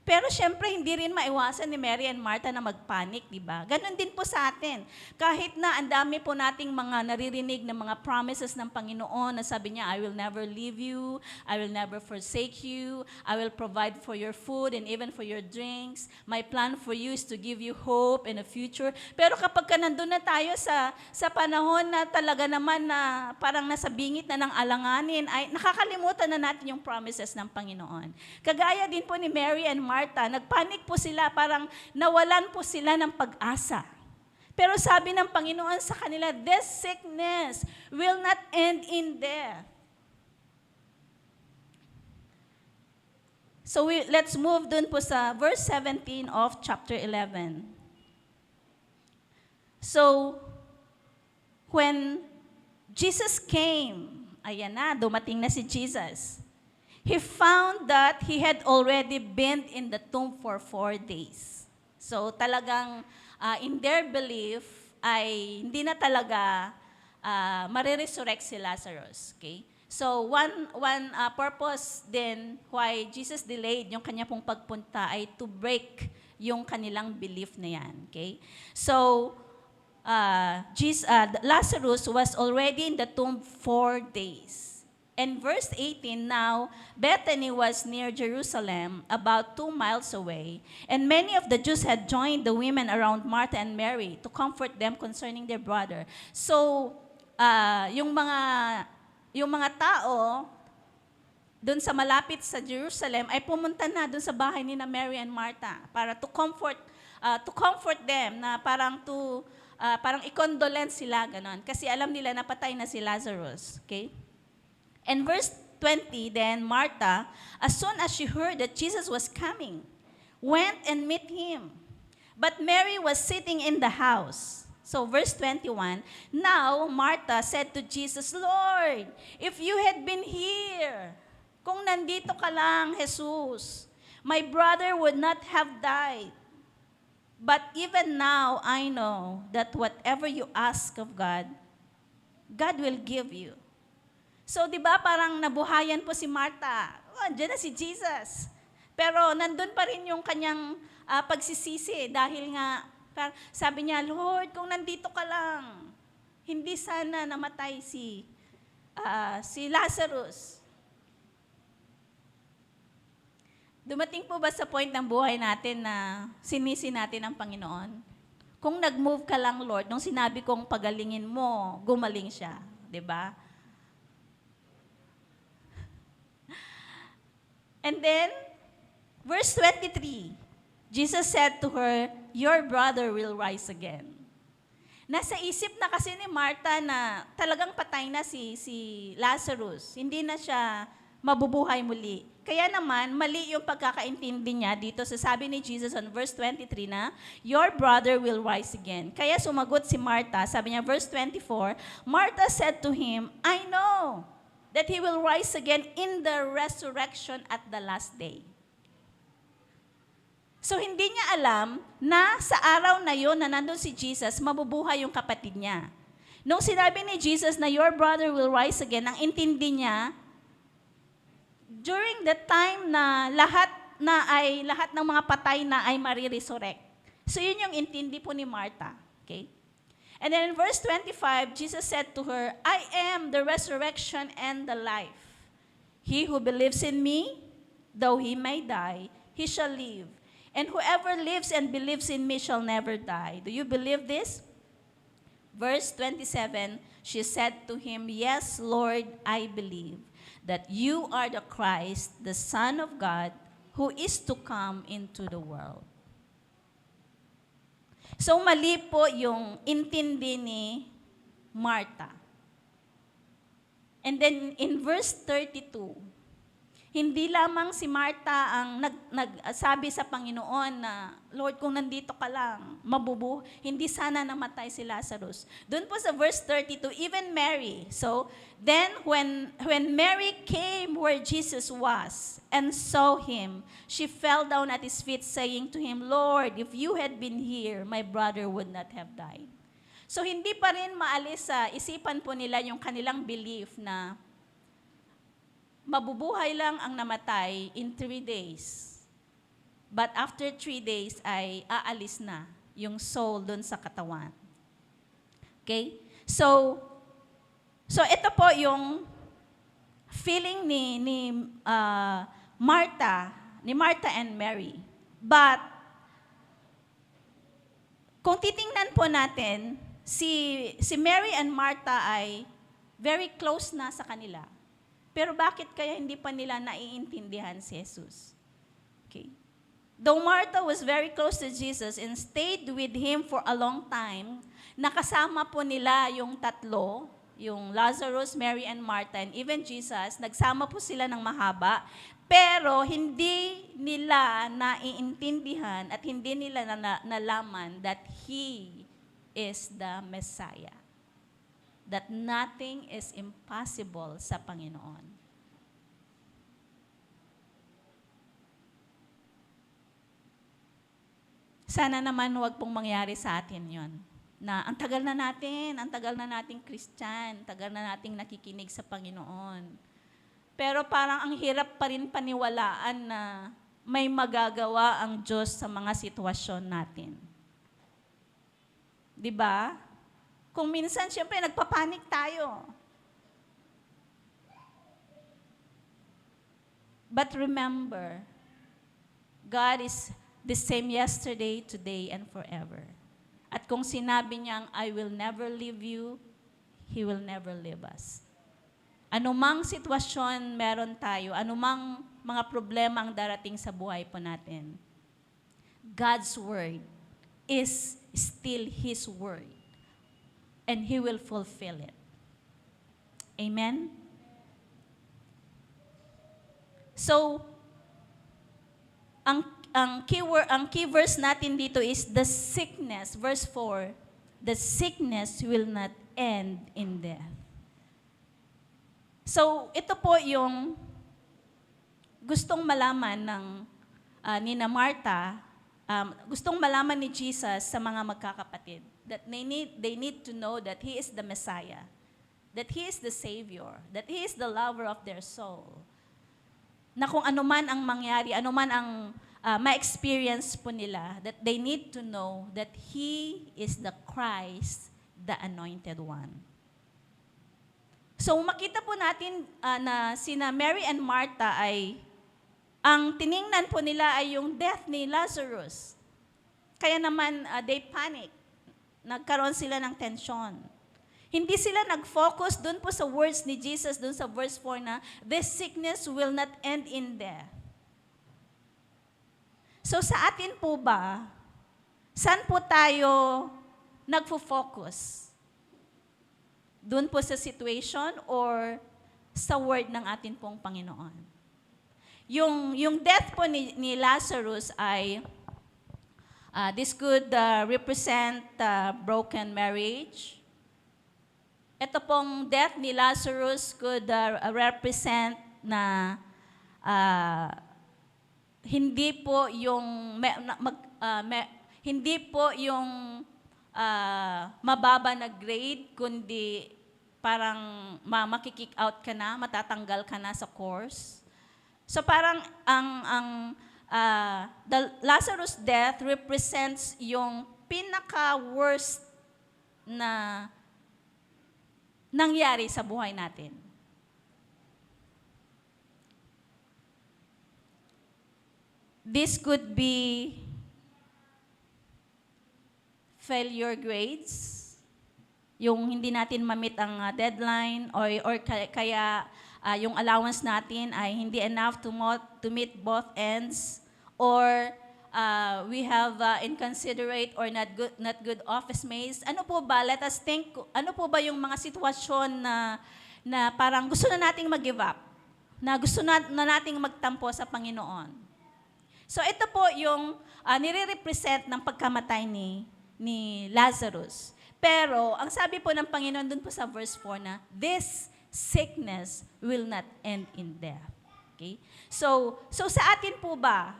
Pero syempre, hindi rin maiwasan ni Mary and Martha na magpanik, di ba? Ganon din po sa atin. Kahit na ang dami po nating mga naririnig na mga promises ng Panginoon na sabi niya, I will never leave you, I will never forsake you, I will provide for your food and even for your drinks. My plan for you is to give you hope and a future. Pero kapag ka nandun na tayo sa panahon na talaga naman na parang nasa bingit na ng alanganin, ay nakakalimutan na natin yung promises ng Panginoon. Kagaya din po ni Mary and Martha, nagpanik po sila, parang nawalan po sila ng pag-asa. Pero sabi ng Panginoon sa kanila, this sickness will not end in death. So let's move dun po sa verse 17 of chapter 11. So, when Jesus came, ayan na, dumating na si Jesus. He found that he had already been in the tomb for 4 days. So talagang in their belief ay hindi na talaga mariresurrect si Lazarus. Okay? So one purpose din why Jesus delayed yung kanya pong pagpunta ay to break yung kanilang belief na yan. Okay? So Lazarus was already in the tomb 4 days. And verse 18, now Bethany was near Jerusalem, about 2 miles away, and many of the Jews had joined the women around Martha and Mary to comfort them concerning their brother. So, yung mga tao doon sa malapit sa Jerusalem ay pumunta na doon sa bahay ni na Mary and Martha para to comfort them, na parang i-condolence sila, ganon. Kasi alam nila napatay na si Lazarus. Okay? And verse 20, then Martha, as soon as she heard that Jesus was coming, went and met him. But Mary was sitting in the house. So verse 21, now Martha said to Jesus, Lord, if you had been here, kung nandito ka lang, Jesus, my brother would not have died. But even now, I know that whatever you ask of God, God will give you. So, di ba, parang nabuhayan po si Martha. Oh, andyan na si Jesus. Pero nandun pa rin yung kanyang pagsisisi dahil nga, sabi niya, Lord, kung nandito ka lang, hindi sana namatay si Lazarus. Dumating po ba sa point ng buhay natin na sinisi natin ang Panginoon? Kung nag-move ka lang, Lord, nung sinabi kong pagalingin mo, gumaling siya. Di ba? And then, verse 23, Jesus said to her, your brother will rise again. Nasa isip na kasi ni Martha na talagang patay na si Lazarus. Hindi na siya mabubuhay muli. Kaya naman, mali yung pagkakaintindi niya dito sa sabi ni Jesus on verse 23 na, your brother will rise again. Kaya sumagot si Martha, sabi niya, verse 24, Martha said to him, I know that he will rise again in the resurrection at the last day. So hindi niya alam na sa araw na yon na nandun si Jesus, mabubuhay yung kapatid niya. Nung sinabi ni Jesus na your brother will rise again, ang intindi niya, during the time na lahat ng mga patay na ay mariresurrect. So yun yung intindi po ni Martha. Okay? And then in verse 25, Jesus said to her, I am the resurrection and the life. He who believes in me, though he may die, he shall live. And whoever lives and believes in me shall never die. Do you believe this? Verse 27, she said to him, yes, Lord, I believe that you are the Christ, the Son of God, who is to come into the world. So mali po yung intindi ni Martha. And then in verse 32, hindi lamang si Martha ang nagsabi sa Panginoon na, Lord, kung nandito ka lang, hindi sana namatay si Lazarus. Doon po sa verse 32, even Mary. So, then when Mary came where Jesus was and saw him, she fell down at his feet saying to him, Lord, if you had been here, my brother would not have died. So, hindi pa rin maalis sa isipan po nila yung kanilang belief na mabubuhay lang ang namatay in 3 days. But after 3 days ay aalis na yung soul doon sa katawan. Okay? So ito po yung feeling ni Martha and Mary. But kung titingnan po natin, si Mary and Martha ay very close na sa kanila. Pero bakit kaya hindi pa nila naiintindihan si Jesus? Okay. Though Martha was very close to Jesus and stayed with him for a long time, nakasama po nila yung tatlo, yung Lazarus, Mary, and Martha, and even Jesus, nagsama po sila ng mahaba, pero hindi nila naiintindihan at hindi nila nalaman that He is the Messiah. That nothing is impossible sa Panginoon. Sana naman huwag pong mangyari sa atin yon. Na ang tagal na nating Christian, tagal na nating nakikinig sa Panginoon. Pero parang ang hirap pa rin paniwalaan na may magagawa ang Diyos sa mga sitwasyon natin. 'Di ba? Kung minsan, siyempre, nagpapanik tayo. But remember, God is the same yesterday, today, and forever. At kung sinabi niyang, I will never leave you, He will never leave us. Anumang sitwasyon meron tayo, anumang mga problema ang darating sa buhay po natin, God's Word is still His Word. And He will fulfill it. Amen? So, ang key verse natin dito is the sickness, verse 4, the sickness will not end in death. So, ito po yung gustong malaman ng Nina Martha, gustong malaman ni Jesus sa mga magkakapatid, that they need to know that He is the Messiah, that He is the Savior, that He is the lover of their soul. Na kung anuman ang mangyari, anuman ang ma-experience po nila, that they need to know that He is the Christ, the Anointed One. So makita po natin na sina Mary and Martha ay, ang tiningnan po nila ay yung death ni Lazarus. Kaya naman they panic. Nagkaroon sila ng tensyon. Hindi sila nag-focus dun po sa words ni Jesus, dun sa verse 4 na, this sickness will not end in death. So sa atin po ba, saan po tayo nagfo-focus? Dun po sa situation or sa word ng atin pong Panginoon? Yung death po ni Lazarus ay, this could represent broken marriage. Ito pong death ni Lazarus could represent na hindi po yung mababa na grade, kundi parang makikick out ka na, matatanggal ka na sa course. So parang the Lazarus death represents yung pinaka-worst na nangyari sa buhay natin. This could be failure grades, yung hindi natin ma-meet ang deadline, or kaya yung allowance natin ay hindi enough to meet both ends, or we have inconsiderate or not good office mates. Ano po ba? Let us think, ano po ba yung mga sitwasyon na parang gusto na nating mag-give up, na gusto na nating magtampo sa Panginoon. So ito po yung nire-represent ng pagkamatay ni Lazarus. Pero ang sabi po ng Panginoon dun po sa verse 4 na, this sickness will not end in death. Okay? So sa atin po ba,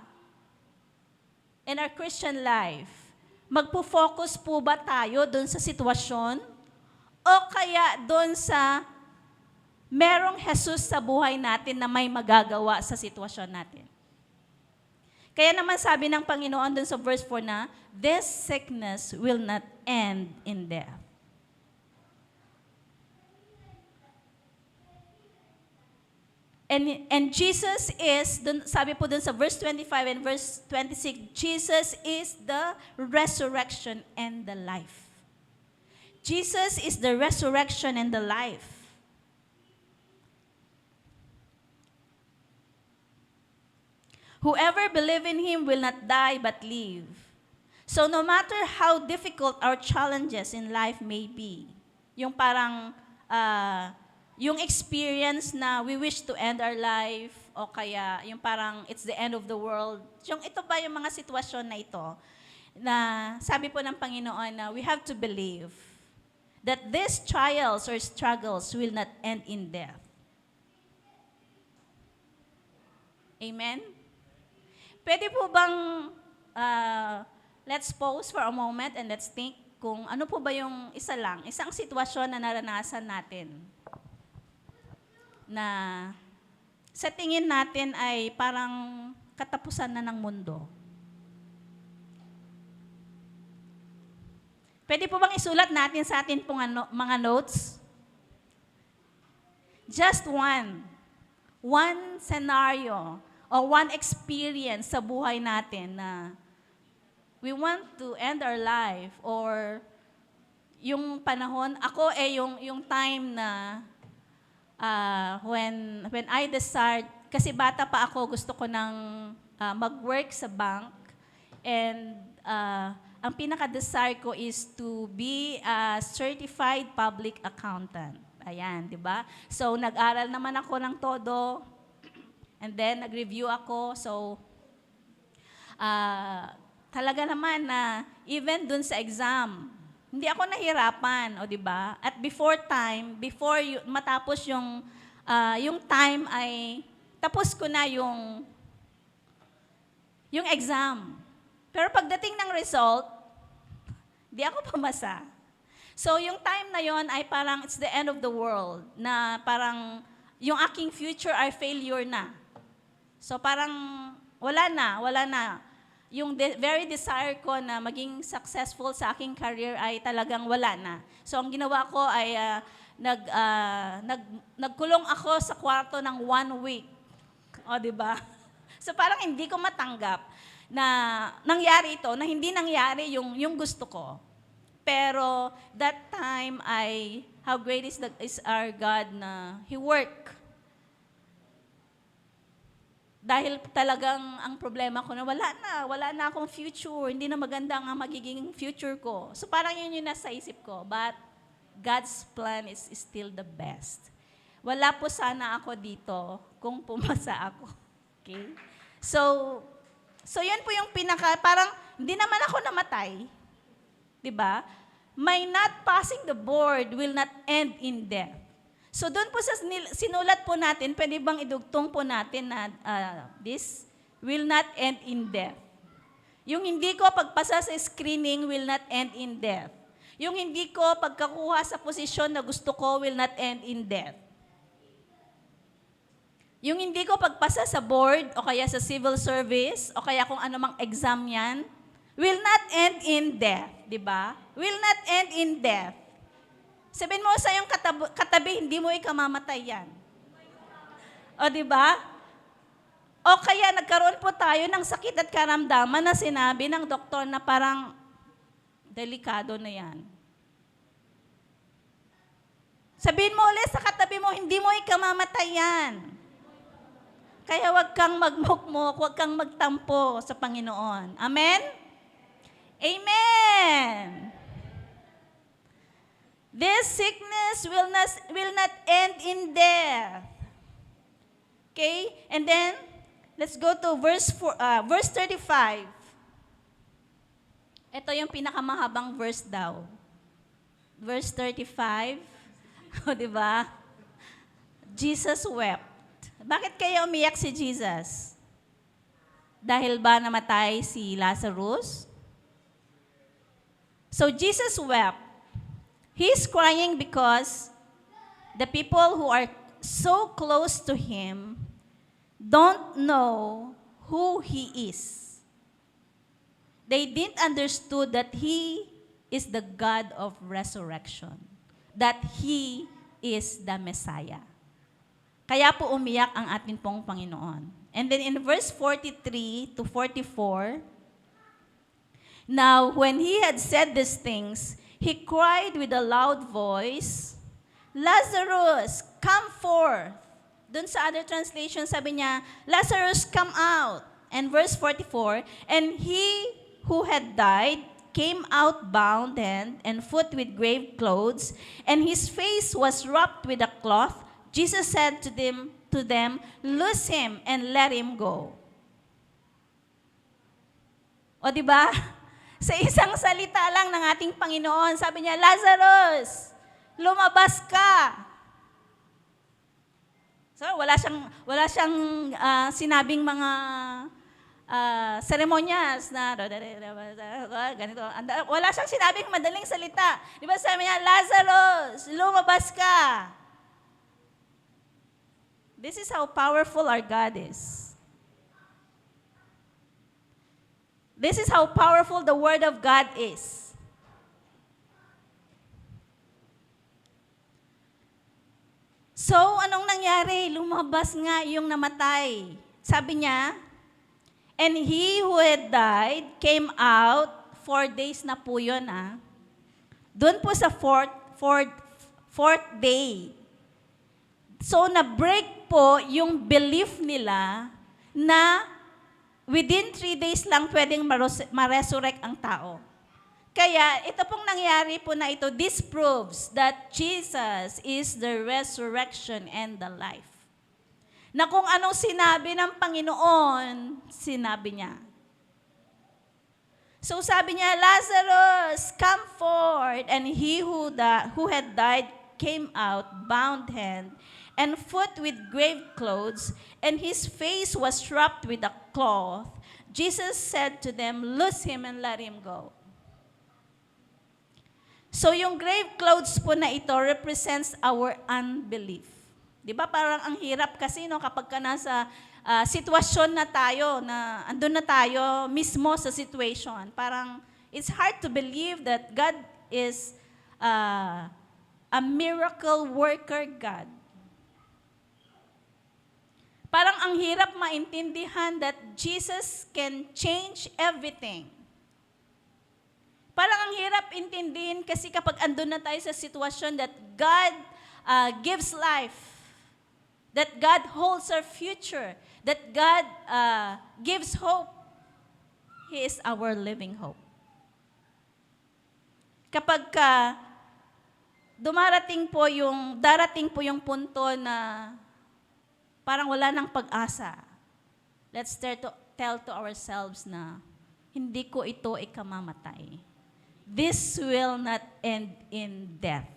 in our Christian life, magpo-focus po ba tayo doon sa sitwasyon? O kaya doon sa merong Jesus sa buhay natin na may magagawa sa sitwasyon natin? Kaya naman sabi ng Panginoon doon sa verse 4 na, this sickness will not end in death. And Jesus is, sabi po dun sa verse 25 and verse 26, Jesus is the resurrection and the life. Jesus is the resurrection and the life. Whoever believes in Him will not die but live. So no matter how difficult our challenges in life may be, yung parang, yung experience na we wish to end our life, o kaya yung parang it's the end of the world. Yung ito ba yung mga sitwasyon na ito, na sabi po ng Panginoon na we have to believe that these trials or struggles will not end in death. Amen? Pwede po bang, let's pause for a moment and let's think kung ano po ba yung isang sitwasyon na naranasan natin na sa tingin natin ay parang katapusan na ng mundo. Pwede po bang isulat natin sa atin pong mga notes? Just one one scenario or one experience sa buhay natin na we want to end our life or yung panahon, ako yung time na when I desired, kasi bata pa ako, gusto ko nang mag-work sa bank and ang pinaka-desire ko is to be a certified public accountant. Ayan, di ba? So, nag-aral naman ako ng todo and then nag-review ako. So, talaga naman na even dun sa exam, hindi ako nahirapan, o di ba? At before matapos yung time ay tapos ko na yung exam. Pero pagdating ng result, di ako pumasa. So yung time na yon ay parang it's the end of the world, na parang yung aking future ay failure na. So parang wala na. Yung very desire ko na maging successful sa aking career ay talagang wala na. So ang ginawa ko ay nagkulong ako sa kwarto ng 1 week. O, di ba? So parang hindi ko matanggap na nangyari ito, na hindi nangyari yung gusto ko. Pero that time ay how great is our God na He work. Dahil talagang ang problema ko na wala na akong future, hindi na maganda ang magiging future ko. So parang yun yung nasa isip ko, but God's plan is still the best. Wala po sana ako dito kung pumasa ako. Okay? So yun po yung parang hindi naman ako namatay. 'Di ba? My not passing the board will not end in death. So doon po sa sinulat po natin, pwede bang idugtong po natin na this will not end in death. Yung hindi ko pagpasa sa screening will not end in death. Yung hindi ko pagkakuha sa posisyon na gusto ko will not end in death. Yung hindi ko pagpasa sa board o kaya sa civil service o kaya kung ano mang exam yan, will not end in death. Diba? Will not end in death. Sabihin mo sa iyong katabi, hindi mo ikamamatay yan. O, di ba? O kaya nagkaroon po tayo ng sakit at karamdaman na sinabi ng doktor na parang delikado na yan. Sabihin mo ulit sa katabi mo, hindi mo ikamamatay yan. Kaya huwag kang magmukmok, huwag kang magtampo sa Panginoon. Amen? Amen! This sickness will not end in death. Okay? And then, let's go to verse 35. Ito yung pinakamahabang verse daw. Verse 35. O, di ba? Jesus wept. Bakit kaya umiyak si Jesus? Dahil ba namatay si Lazarus? So, Jesus wept. He's crying because the people who are so close to Him don't know who He is. They didn't understood that He is the God of resurrection, that He is the Messiah. Kaya po umiyak ang ating pong Panginoon. And then in verse 43 to 44, now when He had said these things, He cried with a loud voice, Lazarus, come forth. Doon sa other translation, sabi niya, Lazarus, come out. And verse 44, and he who had died came out bound hand and foot with grave clothes, and his face was wrapped with a cloth. Jesus said to them, loose him and let him go. O di ba? Sa isang salita lang ng ating Panginoon, sabi niya, Lazarus, lumabas ka. So, wala siyang sinabing mga seremonyas na ganito. Wala siyang sinabing madaling salita. Di ba sabi niya, Lazarus, lumabas ka. This is how powerful our God is. This is how powerful the Word of God is. So, anong nangyari? Lumabas nga yung namatay. Sabi niya, and he who had died came out, 4 days na po yun, Doon po sa fourth day. So, na-break po yung belief nila na within 3 days lang pwedeng ma-resurrect ang tao. Kaya, ito pong nangyari po na ito, this proves that Jesus is the resurrection and the life. Na kung anong sinabi ng Panginoon, sinabi niya. So sabi niya, Lazarus, come forth. And he who had died came out, bound hand and foot with grave clothes, and his face was wrapped with a cloth. Jesus said to them, loose him and let him go. So yung grave clothes po na ito represents our unbelief. Di ba parang ang hirap kasi kapag ka nasa sitwasyon na tayo, na andun na tayo mismo sa situation. Parang it's hard to believe that God is a miracle worker God. Parang ang hirap maintindihan that Jesus can change everything. Parang ang hirap intindihin kasi kapag andun na tayo sa sitwasyon that God gives life, that God holds our future, that God gives hope. He is our living hope. Kapag darating po yung punto na parang wala nang pag-asa, let's tell to ourselves na hindi ko ito ikamamatay. This will not end in death.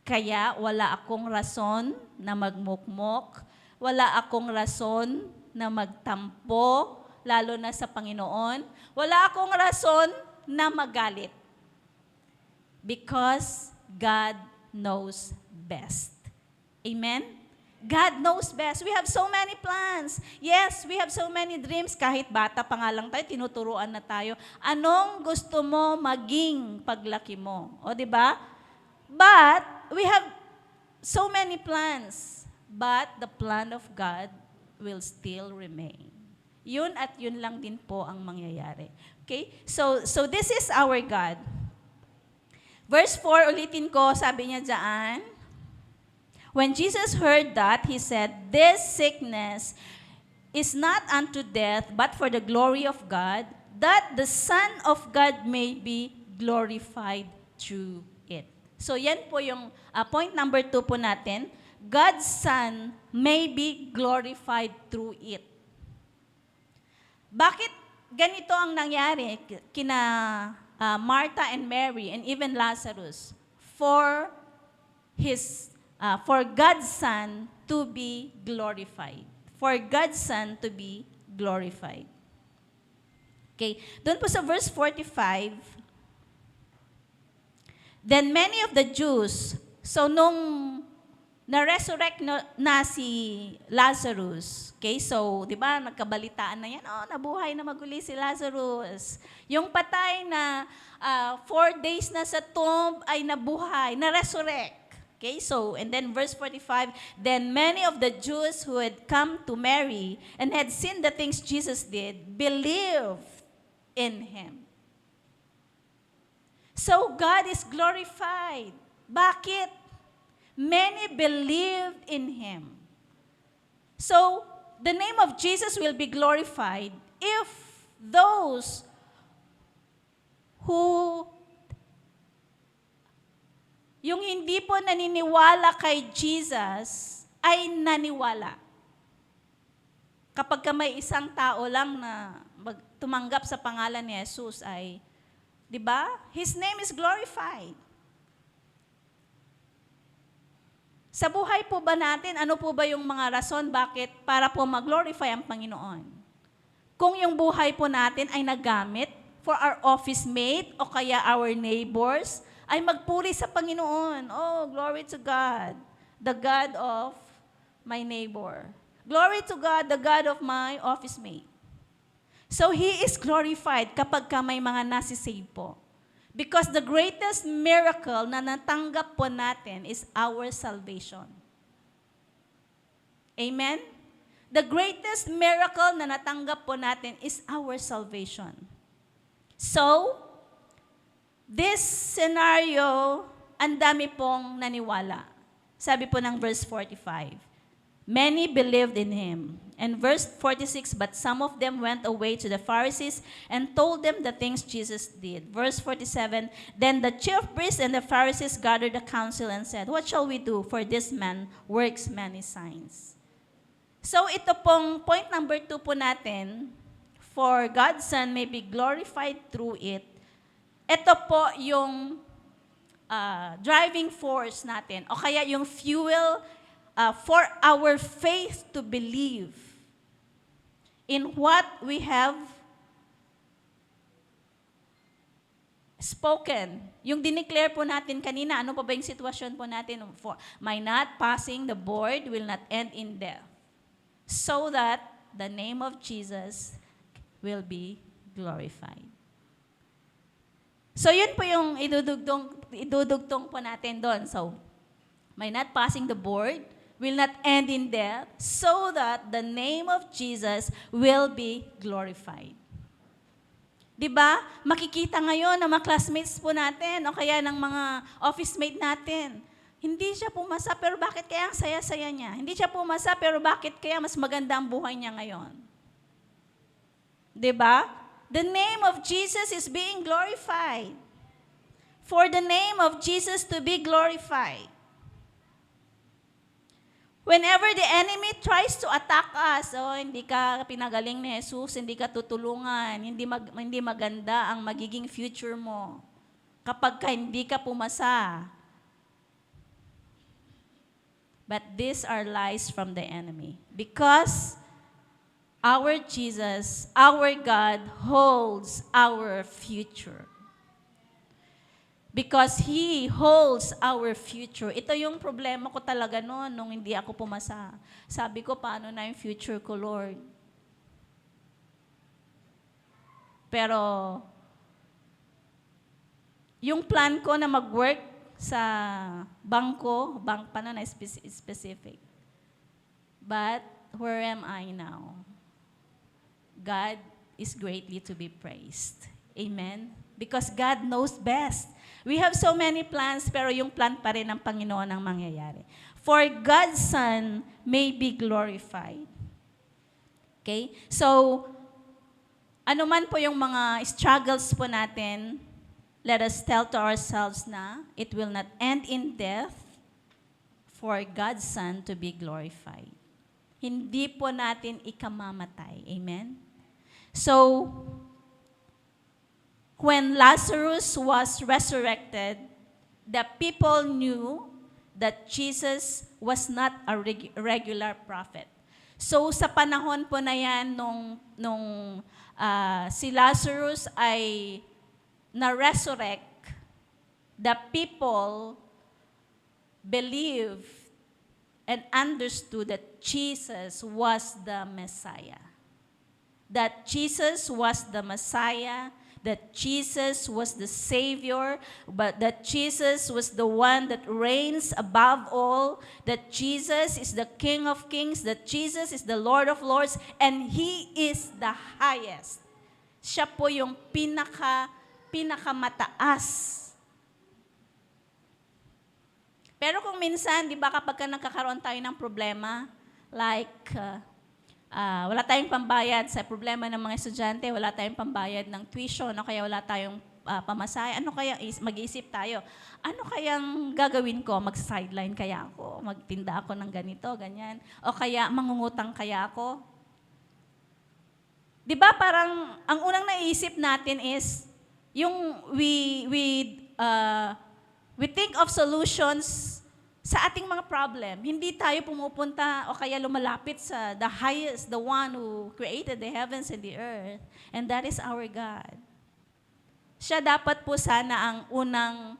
Kaya wala akong rason na magmukmok, wala akong rason na magtampo, lalo na sa Panginoon. Wala akong rason na magalit. Because God knows best. Amen? God knows best. We have so many plans. Yes, we have so many dreams. Kahit bata pa nga lang tayo, tinuturuan na tayo. Anong gusto mo maging paglaki mo? O, di ba? But, we have so many plans. But, the plan of God will still remain. Yun at yun lang din po ang mangyayari. Okay? So this is our God. Verse 4, ulitin ko, sabi niya dyan, when Jesus heard that, he said, this sickness is not unto death, but for the glory of God, that the Son of God may be glorified through it. So yan po yung point number 2 po natin. God's Son may be glorified through it. Bakit ganito ang nangyari kina Martha and Mary and even Lazarus? For God's Son to be glorified. For God's Son to be glorified. Okay, doon po sa verse 45, then many of the Jews, so nung na-resurrect na si Lazarus, okay, so, di ba, nagkabalitaan na yan, nabuhay na maguli si Lazarus. Yung patay na 4 days na sa tomb ay nabuhay, na-resurrect. Okay, so, and then verse 45, then many of the Jews who had come to Mary and had seen the things Jesus did, believed in Him. So, God is glorified. Bakit? Many believed in Him. So, the name of Jesus will be glorified if those who yung hindi po naniniwala kay Jesus ay naniwala. Kapag may isang tao lang na tumanggap sa pangalan ni Jesus ay, di ba? His name is glorified. Sa buhay po ba natin, ano po ba yung mga rason bakit para po mag-glorify ang Panginoon? Kung yung buhay po natin ay nagamit for our office mate o kaya our neighbors, ay magpuri sa Panginoon. Oh, glory to God, the God of my neighbor. Glory to God, the God of my office mate. So He is glorified kapag may mga nasisave po. Because the greatest miracle na natanggap po natin is our salvation. Amen? The greatest miracle na natanggap po natin is our salvation. So, this scenario, ang dami pong naniwala. Sabi po ng verse 45, many believed in him. And verse 46, but some of them went away to the Pharisees and told them the things Jesus did. Verse 47, then the chief priests and the Pharisees gathered the council and said, what shall we do? For this man works many signs. So ito pong point number 2 po natin, for God's Son may be glorified through it. Ito po yung driving force natin, o kaya yung fuel for our faith to believe in what we have spoken. Yung dineclare po natin kanina, ano pa ba yung sitwasyon po natin? For my not passing the board will not end in death, so that the name of Jesus will be glorified. So yun po yung idudugtong po natin doon. So, my not passing the board will not end in death, so that the name of Jesus will be glorified. Diba? Makikita ngayon ng mga classmates po natin o kaya ng mga office mate natin. Hindi siya pumasa, pero bakit kaya ang saya-saya niya? Hindi siya pumasa, pero bakit kaya mas maganda ang buhay niya ngayon? Diba? The name of Jesus is being glorified. For the name of Jesus to be glorified. Whenever the enemy tries to attack us, hindi ka pinagaling ni Jesus, hindi ka tutulungan, hindi maganda ang magiging future mo kapag hindi ka pumasa. But these are lies from the enemy. Because our Jesus, our God, holds our future. Because He holds our future. Ito yung problema ko talaga noon nung hindi ako pumasa. Sabi ko, paano na yung future ko, Lord? Pero, yung plan ko na mag-work sa bangko, bank pa na specific. But, where am I now? God is greatly to be praised. Amen? Because God knows best. We have so many plans, pero yung plan pa rin ng Panginoon ang mangyayari. For God's Son may be glorified. Okay? So, ano man po yung mga struggles po natin, let us tell to ourselves na it will not end in death for God's Son to be glorified. Hindi po natin ikamamatay. Amen? So, when Lazarus was resurrected, the people knew that Jesus was not a regular prophet. So sa panahon po na yan, nung si Lazarus ay na-resurrect, the people believed and understood that Jesus was the Messiah. That Jesus was the Messiah, that Jesus was the Savior, but that Jesus was the one that reigns above all, that Jesus is the King of Kings, that Jesus is the Lord of Lords, and He is the highest. Siya po yung pinakamataas. Pero kung minsan, di ba kapag nagkakaroon tayo ng problema, like, wala tayong pambayad sa problema ng mga estudyante, wala tayong pambayad ng tuition, o kaya wala tayong pamasahe, ano kaya, mag-iisip tayo, ano kayang gagawin ko? Mag-sideline kaya ako? Magtinda ako ng ganito, ganyan? O kaya mangungutang kaya ako? Di ba parang, ang unang naisip natin is, yung we think of solutions sa ating mga problem. Hindi tayo pumupunta o kaya lumalapit sa the highest, the one who created the heavens and the earth. And that is our God. Siya dapat po sana ang unang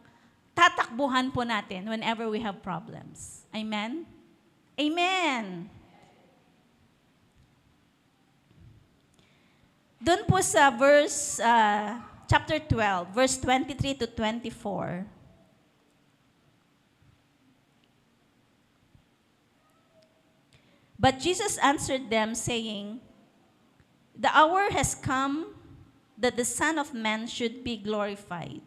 tatakbuhan po natin whenever we have problems. Amen? Amen! Doon po sa chapter 12, verse 23 to 24, But Jesus answered them, saying, "The hour has come that the Son of Man should be glorified.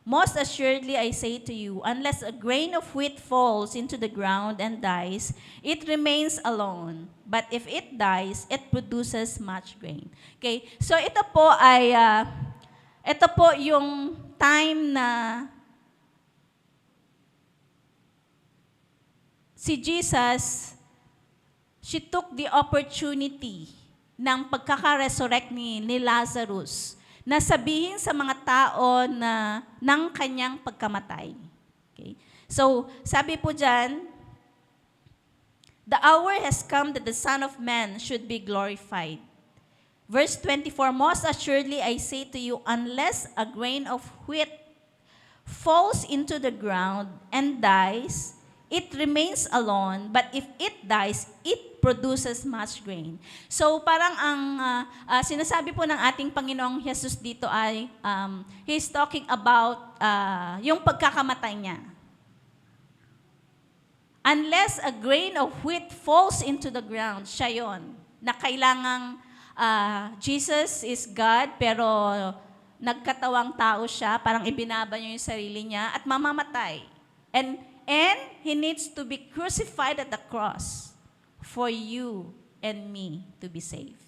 Most assuredly, I say to you, unless a grain of wheat falls into the ground and dies, it remains alone. But if it dies, it produces much grain." Okay, so ito po yung time na si Jesus, she took the opportunity ng pagkaka-resurrect ni Lazarus na sabihin sa mga tao na ng kanyang pagkamatay. Okay? So, sabi po dyan, "The hour has come that the Son of Man should be glorified." Verse 24, "Most assuredly I say to you, unless a grain of wheat falls into the ground and dies, it remains alone, but if it dies, it produces much grain." So parang ang sinasabi po ng ating Panginoong Jesus dito ay, He's talking about yung pagkakamatay niya. Unless a grain of wheat falls into the ground, siya yun, na kailangang Jesus is God, pero nagkatawang tao siya, parang ibinaba niya yung sarili niya at mamamatay. And He needs to be crucified at the cross for you and me to be saved.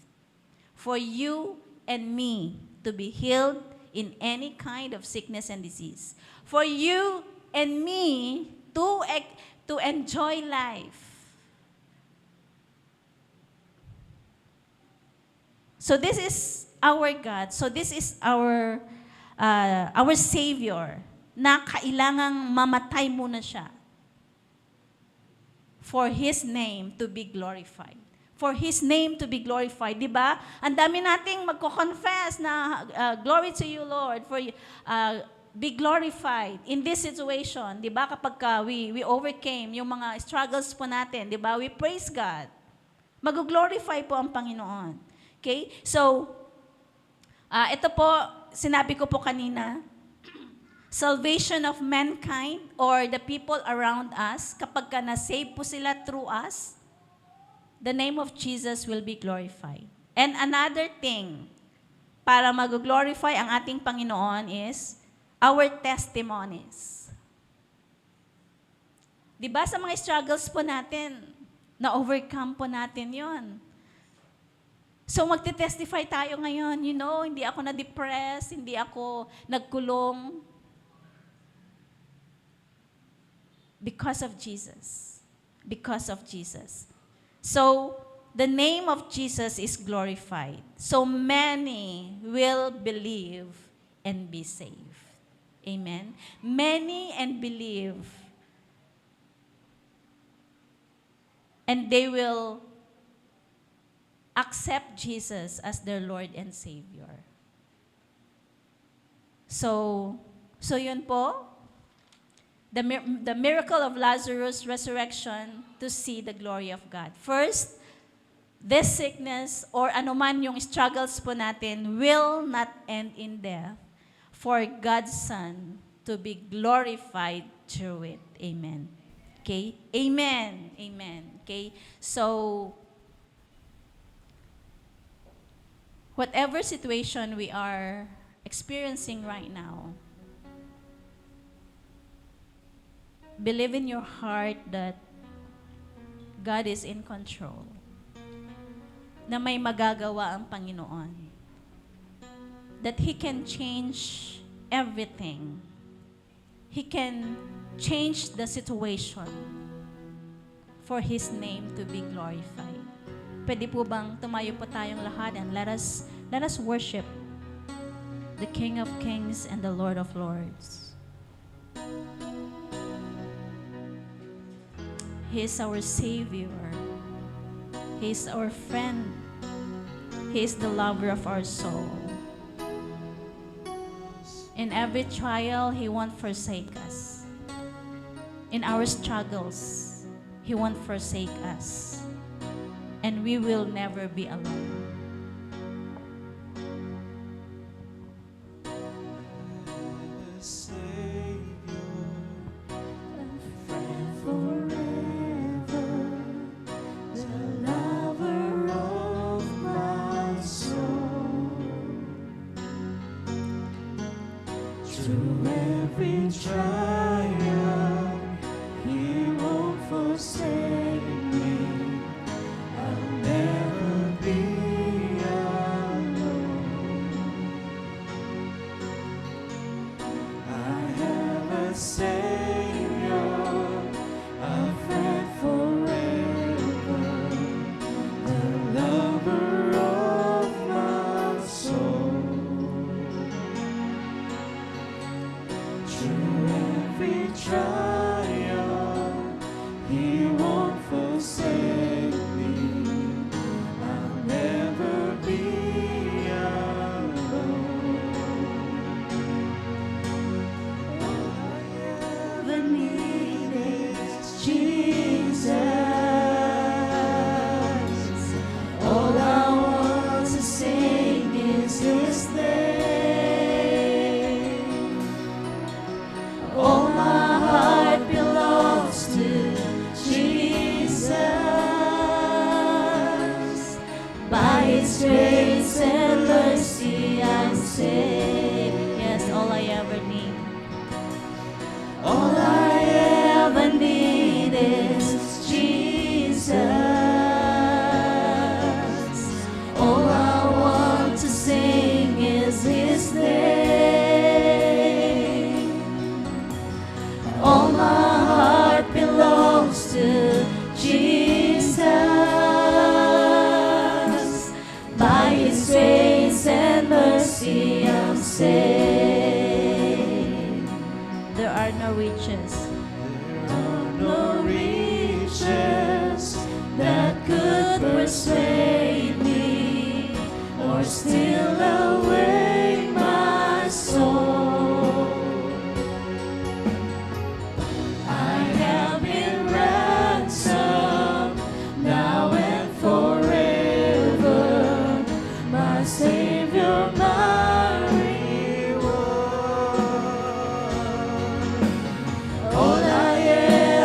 For you and me to be healed in any kind of sickness and disease. For you and me to enjoy life. So this is our God. So this is our Savior na kailangang mamatay muna siya for His name to be glorified. For His name to be glorified. Diba? Ang dami nating magko-confess na glory to you, Lord, for be glorified in this situation. Diba? Kapag we overcame yung mga struggles po natin, diba? We praise God. Mag-glorify po ang Panginoon. Okay? So, ito po, sinabi ko po kanina, salvation of mankind or the people around us, kapag ka na-save po sila through us, the name of Jesus will be glorified. And another thing, para mag-glorify ang ating Panginoon is our testimonies. Diba sa mga struggles po natin, na-overcome po natin yon. So magte-testify tayo ngayon, hindi ako na-depress, hindi ako nagkulong. Because of Jesus. Because of Jesus. So, the name of Jesus is glorified. So many will believe and be saved. Amen? Many and believe. And they will accept Jesus as their Lord and Savior. So yun po, the miracle of Lazarus' resurrection to see the glory of God. First, this sickness or anuman yung struggles po natin will not end in death for God's Son to be glorified through it. Amen. Okay? Amen. Amen. Okay? So, whatever situation we are experiencing right now, believe in your heart that God is in control. Na may magagawa ang Panginoon. That He can change everything. He can change the situation for His name to be glorified. Pwede po bang tumayo po tayong lahat and let us worship the King of Kings and the Lord of Lords. He is our Savior. He is our friend. He is the lover of our soul. In every trial, He won't forsake us. In our struggles, He won't forsake us. And we will never be alone. Savior, every trial, He won't forsake me. I'll never be alone. I have a Savior, a friend forever, the lover of my soul. Through every trial, He won't forsake me. I'll never be alone. All I ever need is Jesus. All I want to sing is His name. All my heart belongs to Jesus. By His grace and mercy I'm saved. Yes, all I ever need. All I ever need is Jesus. All I want to sing is His name. All my heart belongs to Jesus. By His grace and mercy I'm saved. There are no riches No riches that could persuade me or steal away my soul. I have been ransomed now and forever, my Savior, my reward. All I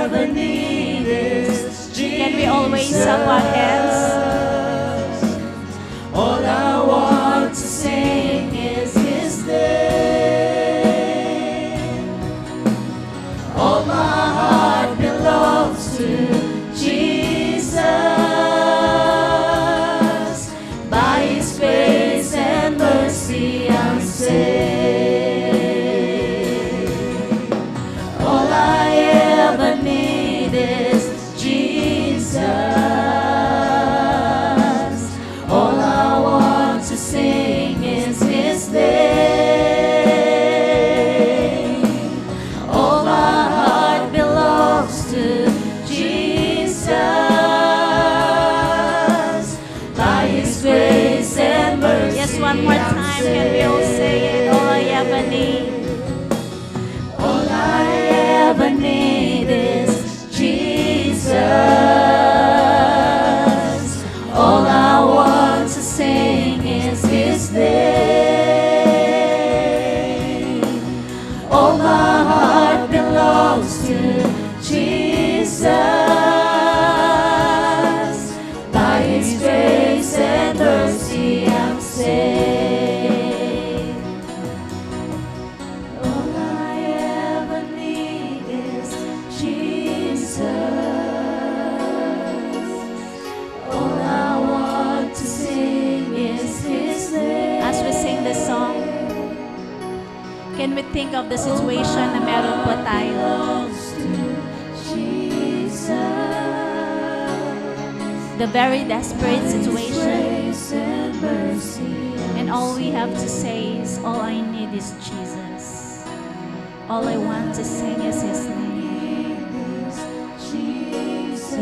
ever need is Jesus. Can we all raise up our hands? All I want to sing is His name. All my heart belongs to Jesus. By His grace and mercy I'm saved. All I ever need is Jesus. All I want to sing is His name. All my heart belongs to Jesus. By His grace and mercy. Yes, one more I'm time. Can we all say it? All I ever need. All I ever need is Jesus. All I want to sing is His name. All my heart belongs to Jesus. By His grace and mercy I'm saved. All I ever need is Jesus. All I want to sing is His name. As we sing this song, can we think of the situation na meron po tayo? Belongs to Jesus. The very desperate situation. Grace and mercy. And all we have to say is, all I need is Jesus. All I want to sing is His name. is Jesus.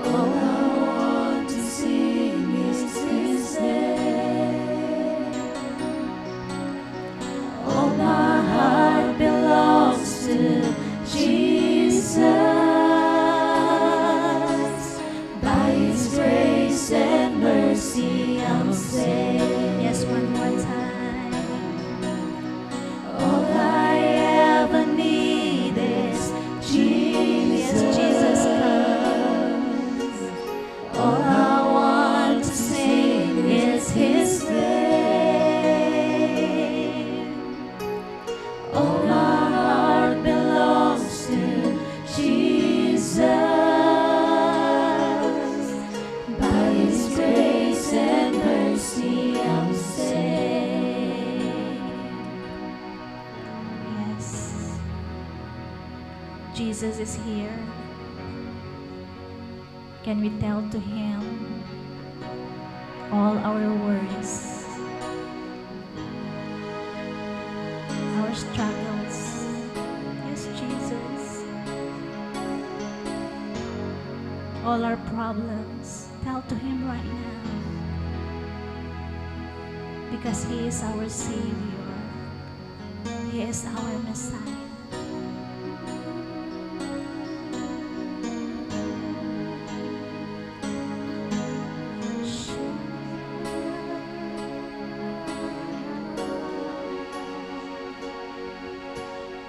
All I want to sing is His name. All my heart belongs to Jesus. By His grace and mercy I'm saved. Yes, one more time. All I Jesus is here, can we tell to Him all our worries, our struggles? Yes, Jesus. All our problems, tell to Him right now. Because He is our Savior. He is our Messiah.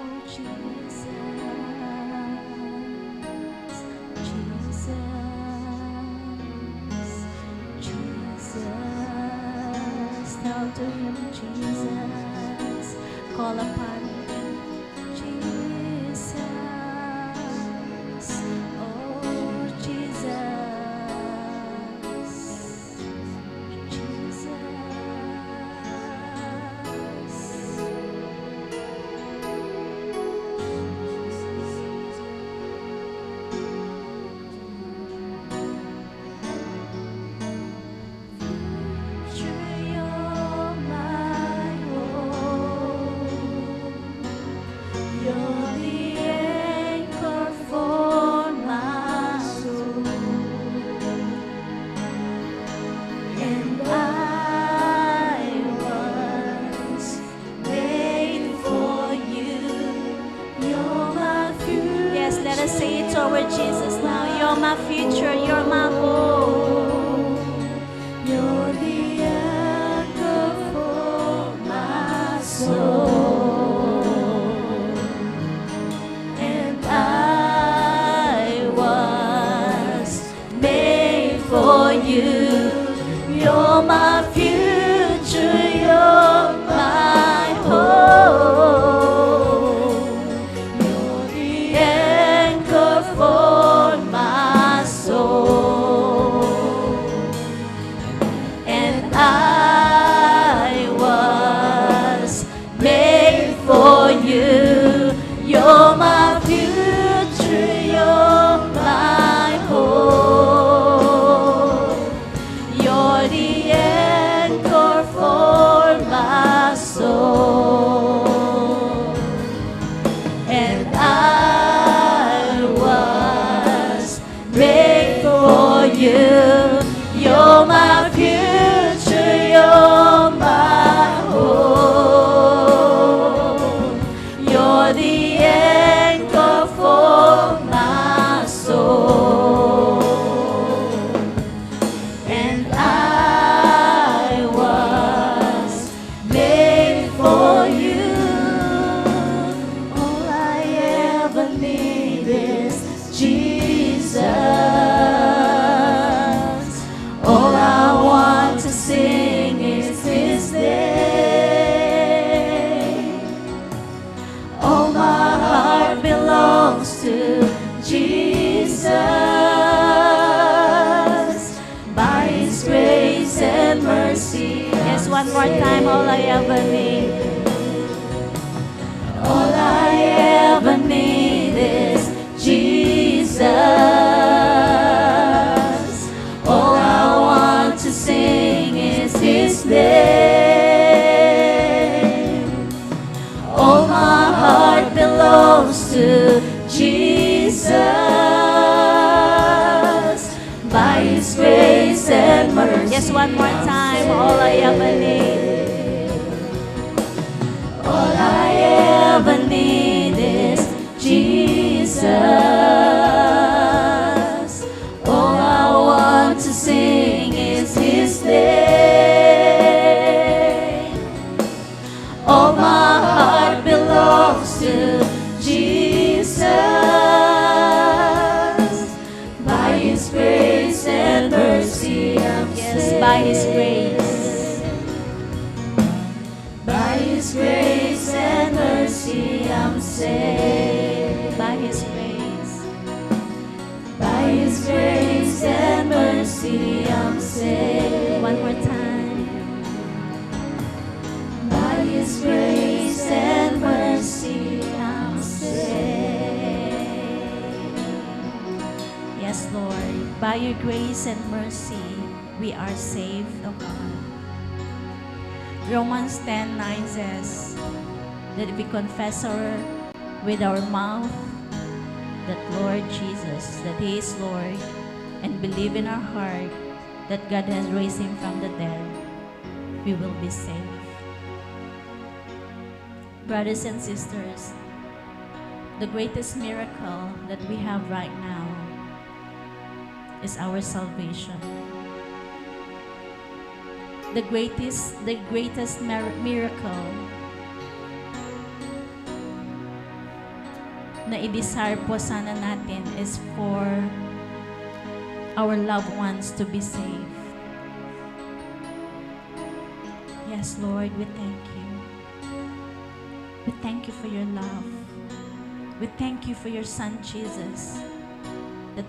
Oh, Jesus, Jesus, tell to Him, Jesus, call upon Him, Jesus, oh, Jesus, Jesus. You're my hope. You're the anchor for my soul. And I was made for you. You're my future. Yes, let us say it toward Jesus now. You're my future. You're my hope. You're the anchor for my soul, and I was made for you. You're my future, you're my hope. You're the anchor for my soul. And I was made for you. You're my future, you're my hope. You're the anchor for my soul. And I was made for you. You're my future, you're my hope. You're the anchor for my soul. And I was made for you. All I ever need is Jesus. All I want to sing is His name. All my heart belongs to Jesus. By His grace and mercy. Yes, one more time. All I ever need. All I ever need is Jesus. All I want to sing is His name. All my heart belongs to Jesus. By His grace and mercy. Yes, one more time. All I ever need. All I ever need is Jesus. All I want to sing is His name. All my heart belongs to Jesus. By His grace and mercy, I'm saved. By His grace. By His grace and mercy, I'm saved. By His grace. By His grace and mercy, I'm saved. One more time. By His grace and mercy, I'm saved. By your grace and mercy, we are saved, O God. Romans 10:9 says that if we confess with our mouth that Lord Jesus, that He is Lord, and believe in our heart that God has raised Him from the dead, we will be saved. Brothers and sisters, the greatest miracle that we have right now is our salvation. The greatest miracle na i-desire po sana natin is for our loved ones to be saved. Yes, Lord, we thank you. We thank you for your love. We thank you for your Son, Jesus, that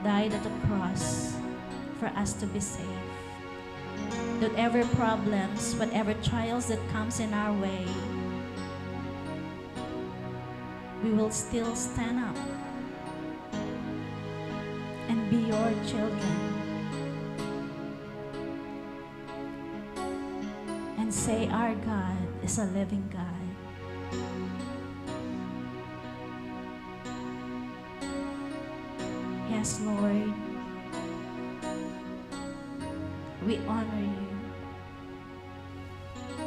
died at the cross for us to be saved. Whatever problems, whatever trials that comes in our way, we will still stand up and be your children and say our God is a living God. Yes, Lord, we honor you.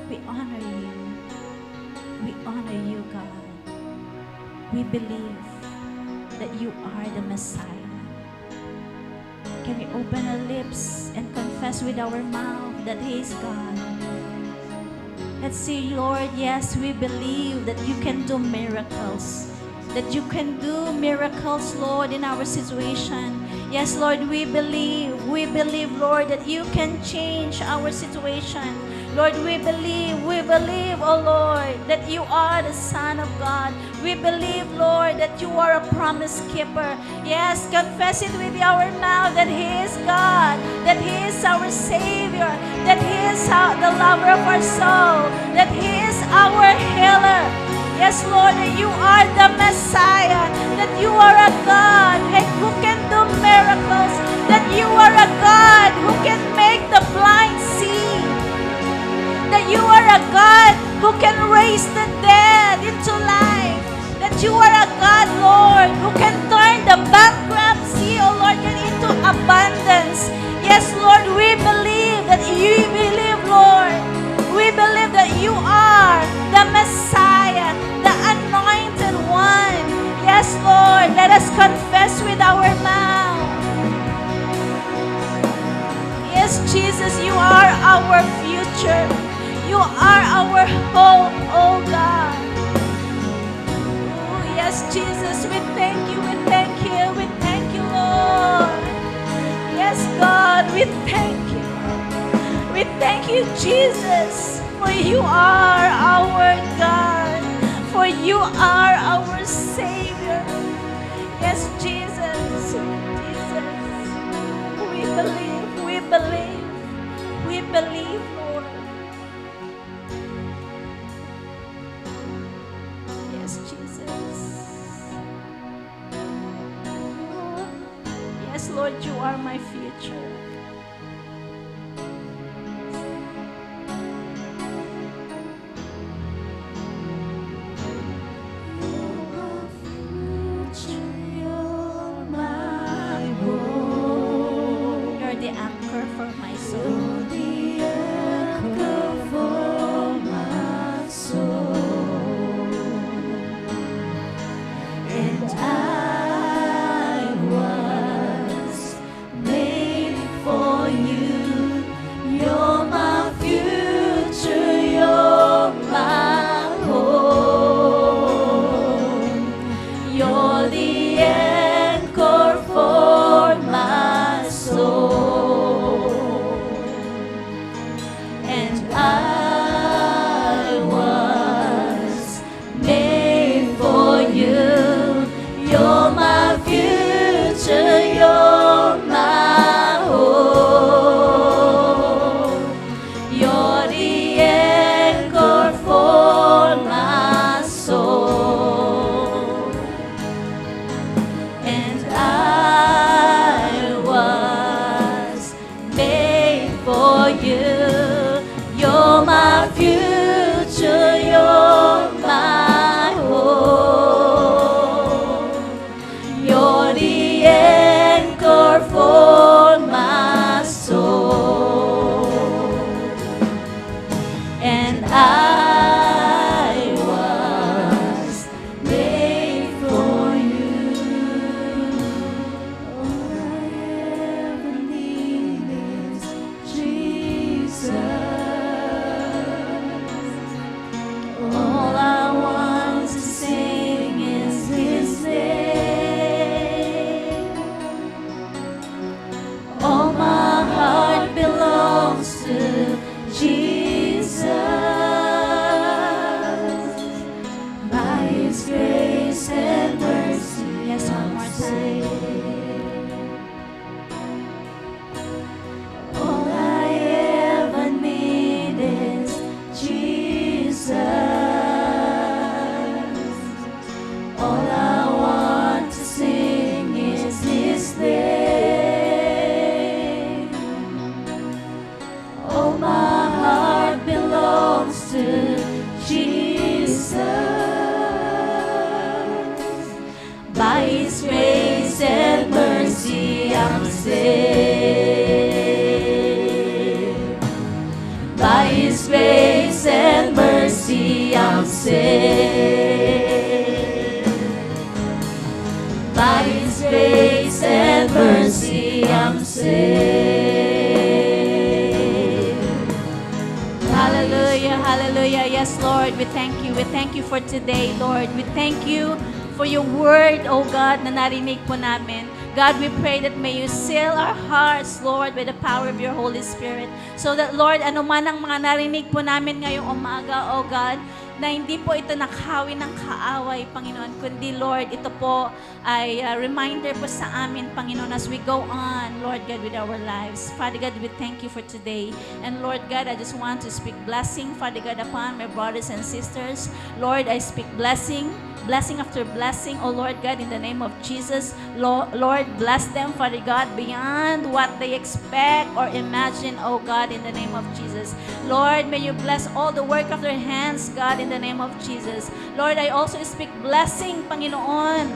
We honor you. We honor you, God. We believe that you are the Messiah. Can we open our lips and confess with our mouth that He is God? Let's say, Lord, yes, we believe that you can do miracles. That you can do miracles, Lord, in our situation. Yes, Lord, we believe, Lord, that you can change our situation. Lord, we believe, oh Lord, that you are the Son of God. We believe, Lord, that you are a promise keeper. Yes, confess it with our mouth that He is God, that He is our Savior, that He is the lover of our soul, that He is our healer. Yes, Lord, that you are the Messiah, that you are a God who can do miracles, that you are a God who can make the blind see, that you are a God who can raise the dead into life, that you are a God, Lord, who can turn the bankruptcy, oh Lord, into abundance. Yes, Lord, we believe that you believe, Lord. We believe that you are the Messiah, the anointed one. Yes, Lord, let us confess with our mouth. Yes, Jesus, you are our future. You are our hope, oh God. Oh, yes, Jesus, we thank you, we thank you, we thank you, Lord. Yes, God, we thank you. We thank you, Jesus, for you are our God, for you are our Savior. Yes, Jesus, we believe, Lord. Yes, Jesus. Yes, Lord, you are my future. You're the anchor for my soul. And I was made for you. You're my future, you're my home. You're the anchor for my soul. save. Hallelujah, hallelujah. Yes, Lord, we thank you. We thank you for today, Lord. We thank you for your word, oh God, na narinig po namin. God, we pray that may you seal our hearts, Lord, by the power of your Holy Spirit. So that, Lord, ano man ang mga narinig po namin ngayong umaga, oh God, na hindi po ito nakhawi ng kaaway, Panginoon, kundi, Lord, ito po ay reminder po sa amin, Panginoon, as we go on, Lord God, with our lives. Father God, we thank you for today. And Lord God, I just want to speak blessing, Father God, upon my brothers and sisters. Lord, I speak blessing after blessing, oh Lord God, in the name of Jesus. Lord, bless them, Father God, beyond what they expect or imagine, oh God, in the name of Jesus. Lord, may you bless all the work of their hands, God, in the name of Jesus. Lord, I also speak blessing, Panginoon,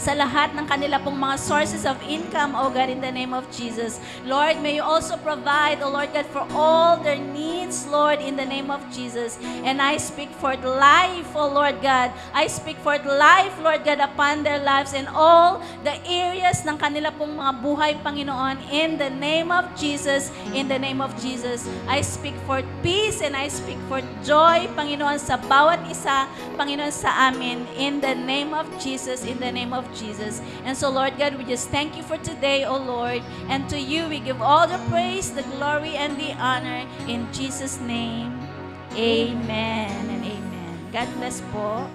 sa lahat ng kanila pong mga sources of income, oh God, in the name of Jesus. Lord, may you also provide, oh Lord God, for all their needs, Lord, in the name of Jesus. And I speak for life, oh Lord God. I speak for life, Lord God, upon their lives and all the areas ng kanila pong mga buhay, Panginoon, in the name of Jesus, in the name of Jesus. I speak for peace and I speak for joy, Panginoon, sa bawat isa, Panginoon, sa amin, in the name of Jesus, in the name of Jesus. And so, Lord God, we just thank you for today, O Lord. And to you, we give all the praise, the glory, and the honor in Jesus' name. Amen and amen. God bless po.